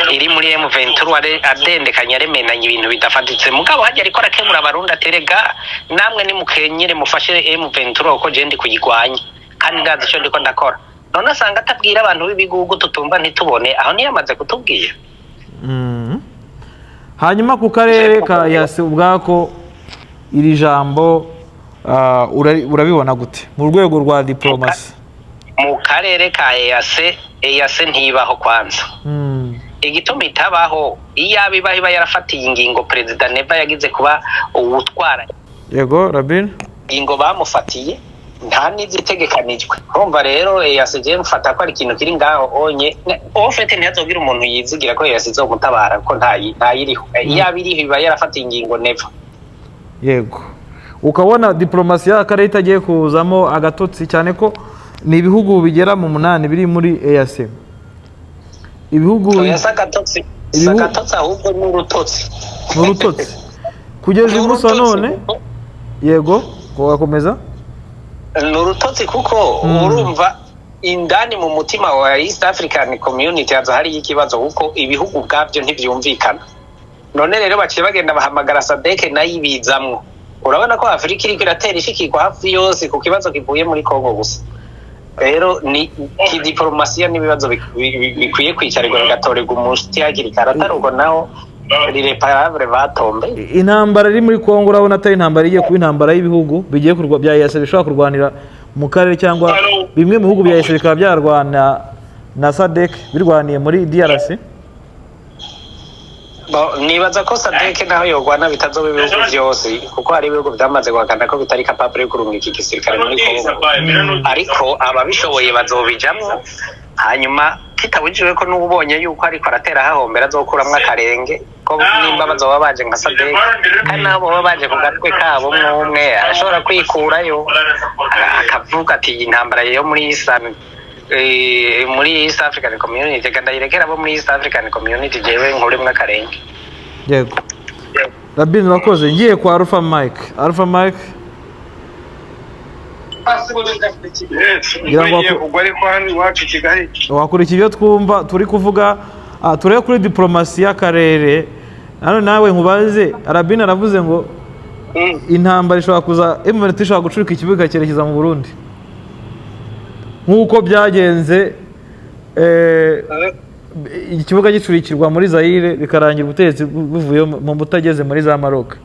iri muri M23 adendekanya remenanye ibintu bidafatitse mugabo hajya ariko arakemura abarundi aterega namwe ni mukenyere mufashe M23 ko je ndi kuyigwanya kandi ndazi cyo ndiko ndakora. None asanga atabwira abantu b'ibigugu tutumva ntitubone aho niyamaze kutubwira. Hanyuma ku karere ka Yase ubwako iri jambo urabibona gute mu rwego rwa diplomasi? Mu karere ka EAC ntibaho kwanza. Igituma itabaho iyo iba yarafatiye ingingo perezida Neva yagize kuba uwutwara. Yego Rabin ingingo bamufatiye nta n'izitegekanijwe. Urumva rero EAC je mfata ko ari ikintu kiri ngaho onye ofete ntihazogira umuntu yizigira ko EAC zo mutabara ko ntayiriho. Iyo iriho iba yarafatiye ingingo Neva. Yego ukabona diplomasi y'akarere itagiye kuzamo agatotsi cyane ko ni ibihugu bigera mu 8 biri muri EAC. Ibihugu sakatotsi ahubwo n'urutotsi kugeza umunsi none. Yego wakomeza n'urutotsi kuko urumva indani mu mutima wa East African Community haza hari ikibazo kuko ibihugu bwabyo ntibyumvikana. None rero baciye bagenda bahamagara SADC nayibizamwo. Urabona ko Afrika iri kiratera ishikirwa hafi yose ku kibazo kivuye muri Kongo gusa. rero ni diplomasiya n'ibibazo bikwiye kwicarirwa bigatorerwa umuti hakiri kare atari ubwo naho rireparable batombe. Intambara iri muri Kongo urabona atari intambara igiye kuba intambara y'ibihugu bigiye bya EAC bishobora kurwanira mu karere cyangwa bimwe mu bihugu bya EAC bikaba byarwana na SADC birwaniye muri DRC. Nibaza ko SADC naho yogwana bitazoba ibihugu byose kuko hari ibihugu byamaze guhakana ko bitari capable yo kurungika igisirikare muri Kongo, ariko ababishoboye bazobijamwo hanyuma kitabujijwe ko n'ubonye yuko ariko aratera hahombera azokuramwo akarenge ko nimba bazoba baje nka SADC kandi nabo baba baje ku gatwe kabo umwe arashobora kwikurayo akavuga ati iyi ntambara yo muri East African Community kandi irekera bo muri East African Community jewe nkurimwe akarenge. Yego Rabin urakoze ngiye kwa Alpha Mike. Alpha Mike wakurikiye ibyo twumva turi kuvuga turebe kuri diplomasi y'akarere. Hano nawe nkubaze Rabin aravuze ngo intambara ishobora kuza M23 ishobora gucurika ikibuga cyerekeza mu Burundi nk'uko byagenze ikibuga gicurikirwa muri Zaire bikarangira ubutegetsi buvuye mu butageze muri za Maroc.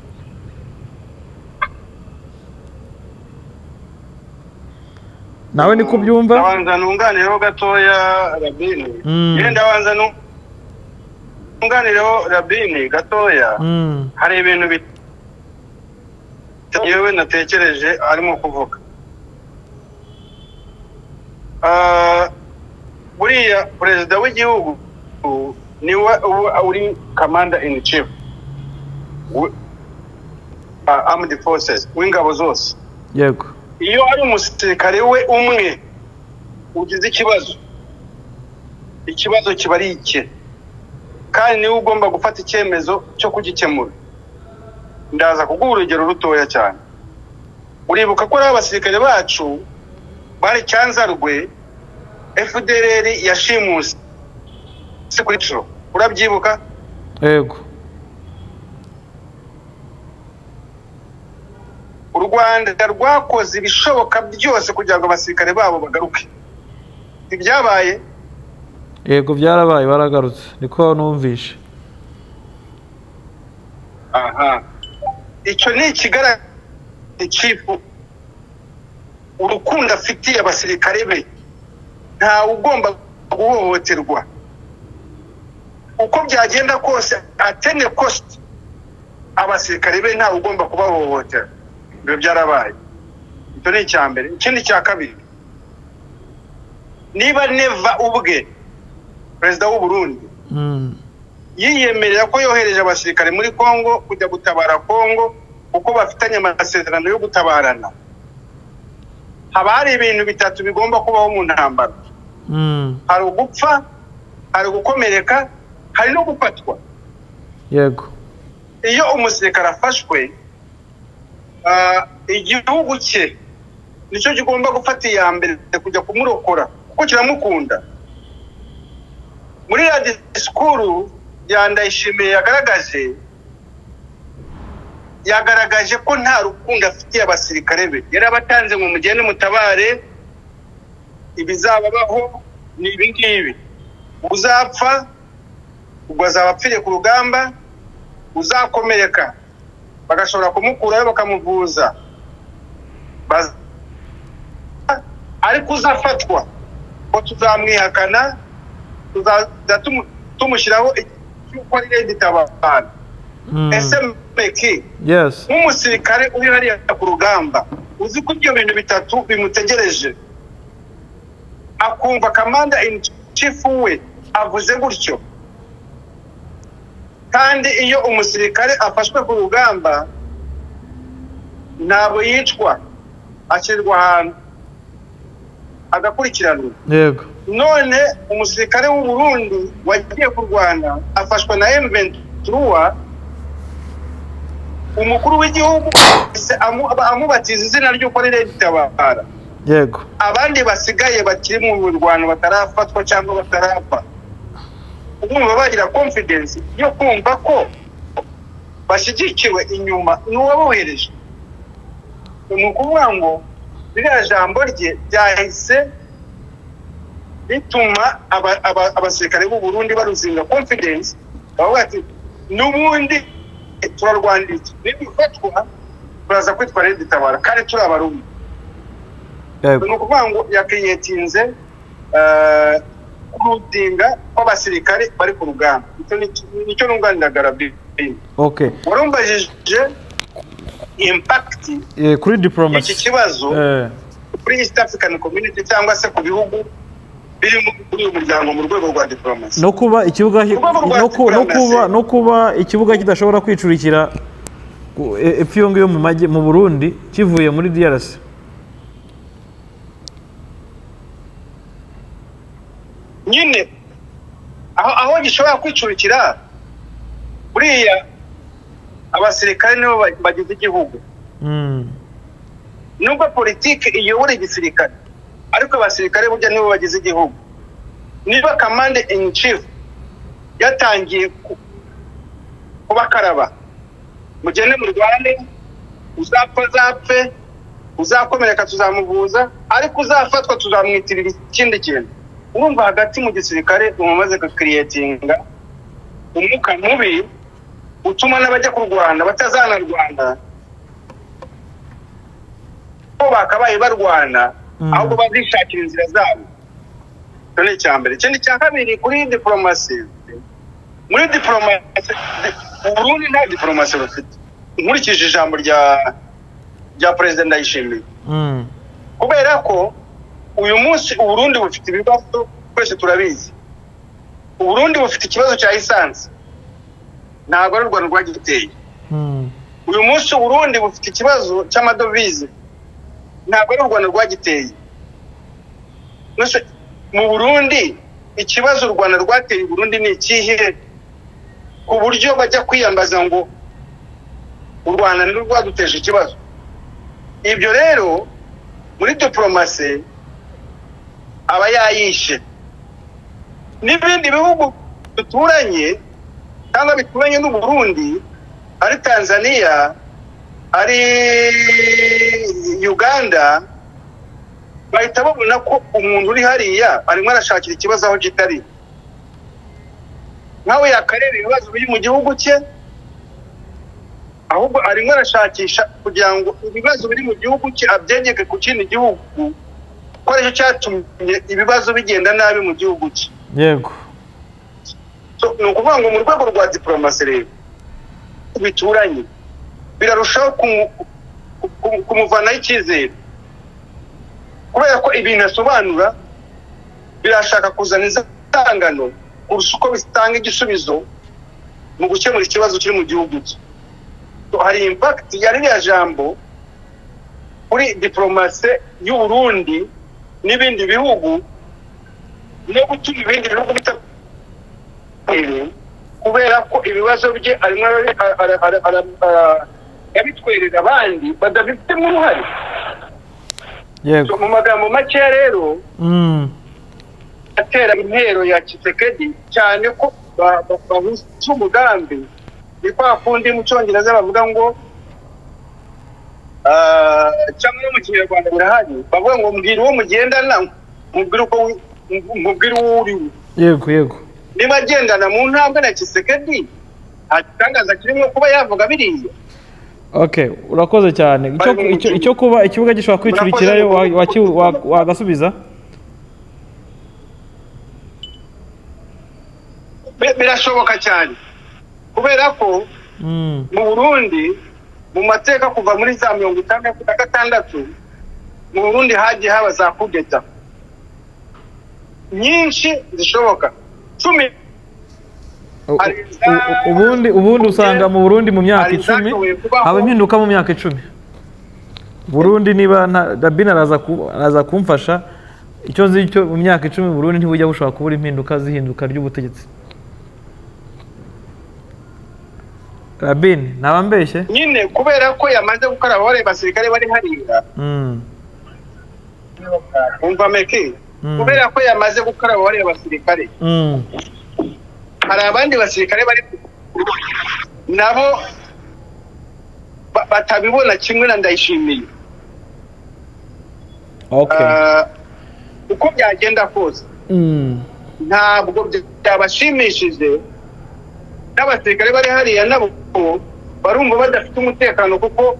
Nawe niko byumva? Ndabanza nunganireho gatoya Rabini. Ndabanza nunganireho Rabini gatoya. Hari ibintu yewe natekereje arimo kuvuga. Buriya perezida w'igihugu niwe uri commander in chief armed forces w'ingabo zose. Yego. Iyo ari umusirikare we umwe ugize ikibazo kiba ari icye kandi niwe ugomba gufata icyemezo cyo kugikemura. Ndaza kuguha urugero rutoya cyane. Uribuka ko ari abasirikare bacu bari Cyanzarwe FDLR yashimuse kuri Ciro, urabyibuka? Yego. U Rwanda rwakoze ibishoboka byose kugira ngo abasirikare babo bagaruke. Ibyabaye? Yego byarabaye baragarutse niko numvishe. Aha. Icyo ni ikigaragaza ikifu urukundo afitiye abasirikare be. Nta ugomba guhohoterwa uko byagenda kose atene cost abasirikare be nta ugomba kubahohotera. Ibyo byarabaye. Icyo ni icyambere. Ikindi cya kabiri, niba Neva ubwe perezida w'u Burundi yiyemerera ko yohereje abasirikare muri Kongo kujya gutabara Kongo kuko bafitanye amasezerano yo gutabarana, haba hari ibintu bitatu bigomba kubaho mu ntambara. Hari ugupfa, hari gukomereka, hari no gufatwa. Yego. Iyo umusirikare afashwe igihugu cye nicyo kigomba gufata iya mbere kujya kumurokora kuko kiramukunda. Muri ya disikuru ya Ndayishimiye yagaragaje ko nta rukundo afitiye abasirikare be. Yarabatanze ngo mugende mutabare, ibizababaho ni ibi ngibi. Uzapfa ubwo azaba apfiriye ku rugamba, uzakomereka bagashobora kumukurayo bakamuvuza, ariko uzafatwa ko tuzamwihakana, tumushyiraho cyuko ari Lady Tabara. SMPK. Yes. Nk'umusirikare uri hariya ku rugamba uzi ko ibyo bintu bitatu bimutegereje, akumva commander in chief we avuze gutyo. Kandi iyo umusirikare afashwe ku rugamba ntabwo yicwa, ashyirwa ahantu agakurikiranwa. Yego. None umusirikare w'u Burundi wagiye kurwana afashwa na M23, umukuru w'igihugu amubatiza izina ry'uko ari Lady Tabara. Yego. Abandi basigaye bakiri mu mirwano batarafatwa cyangwa batarapfa, ubumva bagira confidence yo kumva ko bashyigikiwe inyuma n'uwabohereje. Ni ukuvuga ngo ririya jambo rye ryahise bituma abasirikare b'u Burundi baruzinga confidence bavuga ati n'ubundi turarwanira nibifatwa turaza kwitwa Red Tabara kandi turi abarundi. Ni ukuvuga ngo yakriyetinze kurutinga kw'abasirikare bari ku rugamba. Nicyo nunganira Garabin. Okay. Warumbajije impact kuri diplomacy iki kibazo kuri East African Community cyangwa se ku bihugu biri muri uyu muryango mu rwego rwa diplomacy. No kuba ikibuga no kuba ikibuga kidashobora kwicurikira epfiyongo yo mu Burundi kivuye muri DRC. Nyine aho gishobora kwicurikira buriya abasirikare nibo bagize igihugu. Nubwo politiki iyobora igisirikare ariko abasirikare burya nibo bagize igihugu. Niba command in chief yatangiye kubakaraba mugende mu Rwanda uzapfa zapfe uzakomereka tuzamuvuza ariko uzafatwa tuzamwitirira ikindi kintu. Urumva hagati mu gisirikare umumaze creatinga umwuka mubi utuma n'abajya ku Rwanda batazanarwana ko bakabaye barwana ahubwo bazishakira inzira zabo. Ni icyambere. Ikindi cya kabiri kuri diplomasi, muri diplomasi Burundi nta diplomasi bafite nkurikije ijambo rya President Ndayishimiye. Kubera ko uyu munsi Burundi bufite ibibazo twese turabizi. Burundi bufite ikibazo cya essence ntabwo ari Rwanda rwagiteye. Uyu munsi Burundi bufite ikibazo cy'amadovize ntabwo ari Rwanda rwagiteye. Mu Burundi ikibazo Rwanda rwateye Burundi ni ikihe ku buryo bajya kwiyambaza ngo u Rwanda nirwo rwaduteje ikibazo? Ibyo rero muri diplomasi aba yayishe. N'ibindi bihugu duturanye cyangwa bituranye n'u Burundi ari Tanzania ari Uganda bahita babona ko umuntu uri hariya arimo arashakira ikibazo aho kitari. Nawe yakareba ibibazo biri mu gihugu cye ahubwo arimo arashakisha kugira ngo ibibazo biri mu gihugu cye abyegeke ku kindi gihugu ko aricyo cyatumye ibibazo bigenda nabi mu gihugu cye. Yego. Ni ukuvuga ngo mu rwego rwa diplomasi rero bituranye birarushaho kumuvanaho icyizere kubera ko ibintu asobanura birashaka kuzana inzangano kurusha uko bitanga igisubizo mu gukemura ikibazo kiri mu gihugu cye. Hari impact ya ririya jambo kuri diplomasi y'u Burundi n'ibindi bihugu no gutuma ibindi bihugu kubera ko ibibazo bye arimo yabitwerera abandi badafitemo uruhare. Yego. Mu magambo make rero atera intero ya Tshisekedi cyane ko bahuse umugambi ni kwa kundi mu Cyongereza bavuga ngo cyangwa no mu Kinyarwanda birahari bavuga ngo mbwira uwo mugendana mubwira uwo uri. Yego. Niba agendana mu ntambwe na Tshisekedi atangaza kirimo kuba yavuga biriya. Okay, urakoze cyane. Icyo kuba ikibuga gishobora kwicurikirayo wagasubiza? Birashoboka cyane kubera ko mu Burundi mu mateka kuva muri za 1956 mu Burundi hagiye haba za kudeta nyinshi zishoboka 10. Ubundi usanga mu Burundi mu myaka 10 haba impinduka mu myaka 10. Burundi niba Rabin araza kumfasha icyo nzi cyo mu myaka 10 Burundi ntibujya bushobora kubura impinduka zihinduka ry'ubutegetsi. Rabin nabambeshye nyine kubera ko yamaze gukaraba bare basirikare bari hariya. Umva meke kubera ko yamaze gukaraba bare basirikare. Hari abandi basirikare bari nabo batabibona kimwe na Ndayishimiye. Okay. Uko byagenda kose ntabwo byabashimishije n'abasirikare bari hariya nabo barumva badafite umutekano kuko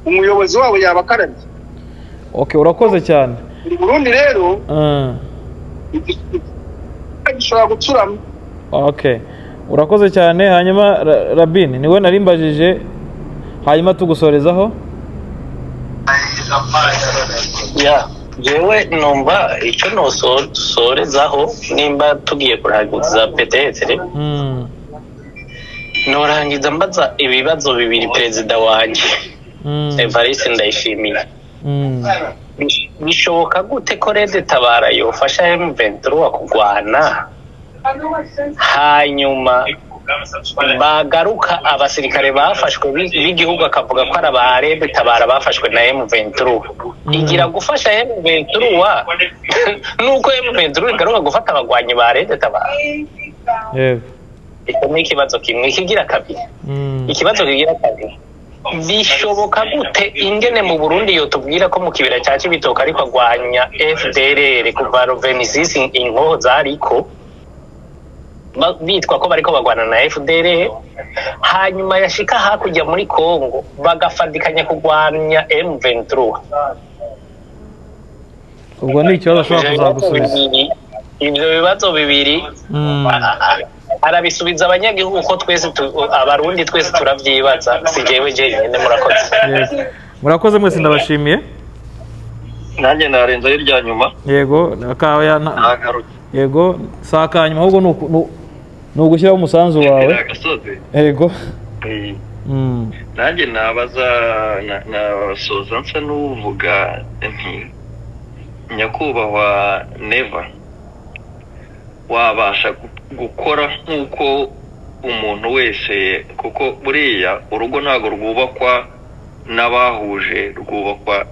umuyobozi wabo yabakarabye. Okay, urakoze cyane. Burundi rero gishobora gucurama. Okay, urakoze cyane. Hanyuma Rabin niwe narimbajije, hanyuma tugusorezaho. jewe numva icyo nosorezaho nimba tugiye kurangiza petetere norangiza mbaza ibibazo bibiri perezida wanje Evariste Ndayishimiye. Bishoboka gute ko Red Tabara yofasha M23 kugwana hanyuma bagaruka abasirikare bafashwe b'igihugu akavuga ko ari aba Red Tabara bafashwe na M23 igira gufasha M23 nuko M23 igaruka gufata abagwanyi ba Red Tabara? Icyo ni ikibazo kimwe. Kigira kabiri, ikibazo kigira kabiri, bishoboka gute ingene mu Burundi yo tubwira ko mu kibira cya Cibitoke ariko agwanya FDLR kuva Rovenisisi inkoho zariko bitwa ko bariko bagwana na FDLR, hanyuma yashika hakujya muri Kongo bagafadikanya kugwanya M23? Ubwo ni ikibazo ashobora kuzagusubiza. Ibyo bibazo bibiri arabisubiza abanyagihugu ko twese abarundi twese turavyibaza, si jewe jenyine. Murakoze. Murakoze mwese, ndabashimiye. Nanjye narenza irya nyuma. Yego akawe yego saka nyuma ahubwo nugushyiraho umusanzu wawe. Yego. Nanjye nabaza nasoza nsa n'uvuga nti nyakubahwa Neva, wabasha gukora nk'uko umuntu wese, kuko buriya urugo ntago rwubakwa n'abahuje, rwubakwa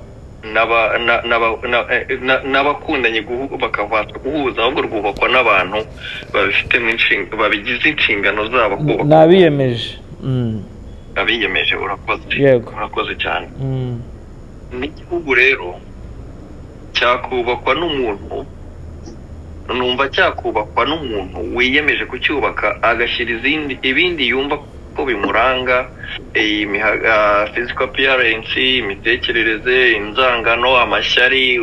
n'abakundanye bakabasha guhuza, ahubwo rwubakwa n'abantu babigize inshingano zabo kubaka. Nabiyemeje. Abiyemeje. Urakoze cyane. N'igihugu rero cyakubakwa n'umuntu, numva cyakubakwa n'umuntu wiyemeje kucyubaka agashyira ibindi yumva ko bimuranga, physical appearance, imitekerereze, inzangano, amashyari,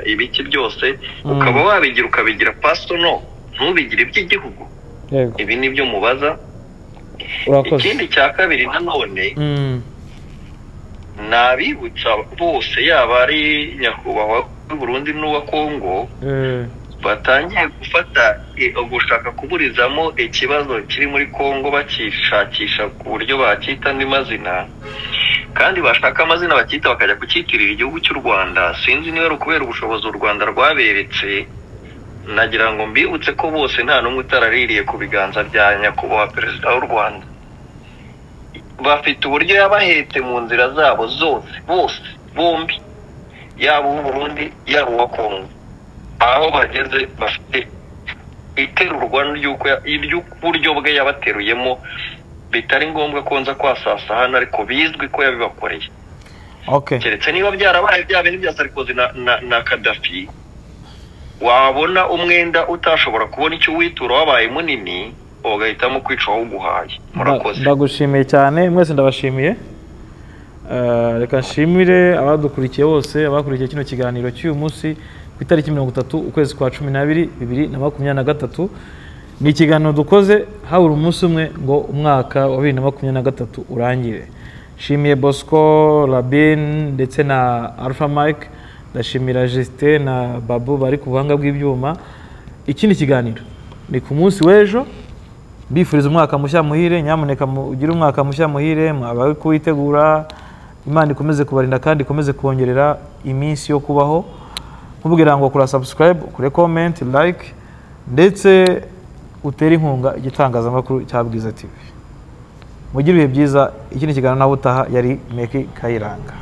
ibiki byose ukaba ukabigira personal, ntubigire iby'igihugu. Ibi nibyo mubaza. Ikindi cya kabiri nanone nabibutsa bose, yaba ari nyakubahwa w'u Burundi n'uwa Kongo, batangiye gushaka kuburizamo ikibazo kiri muri Kongo, bakishakisha ku buryo bakita andi mazina, kandi bashaka amazina bakita bakajya kucyitirira igihugu cy'u Rwanda. Sinzi niba ari ukubera ubushobozi u Rwanda rwaberetse. Nagira ngo mbibutse ko bose nta n'umwe utaraririye ku biganza bya nyakubahwa perezida w'u Rwanda. Bafite uburyo yabahetse mu nzira zabo zose, bose bombi, yaba uw'u Burundi yaba uwa Kongo. Aho bageze bafite iterurwa ry'uburyo bwe yabateruyemo, bitari ngombwa ko nza kwasasa hano, ariko bizwi ko yabibakoreye. Keretse niba byarabaye bya bintu bya Sarkozy na Gaddafi, wabona umwenda utashobora kubona icyo witura wabaye munini, ugahitamo kwica aho uguhaye. Murakoze. Ndagushimiye cyane. Mwese ndabashimiye. Reka nshimire abadukurikiye bose, abakurikiye kino kiganiro cy'uyu munsi ku itariki 30 ukwezi kwa 12 2023. Ni ikiganiro dukoze habura umunsi umwe ngo umwaka wa 2023 urangire. Shimiye Bosco, Rabin ndetse na Alpha Mike. Ndashimira Justin na Babu bari ku buhanga bw'ibyuma. Ikindi kiganiro ni ku munsi w'ejo. Bifuriza umwaka mushya muhire. Nyamuneka ugire umwaka mushya muhire, mwabaye kuwitegura. Imana ikomeze kubarinda kandi ikomeze kongerera iminsi yo kubaho. Nkubwira ngo kura subscribe, kure comment, like ndetse utere inkunga igitangazamakuru cya Bwiza TV. Mugire ibihe byiza. Iki ni kiganiro naho utaha yari Meki Kayiranga.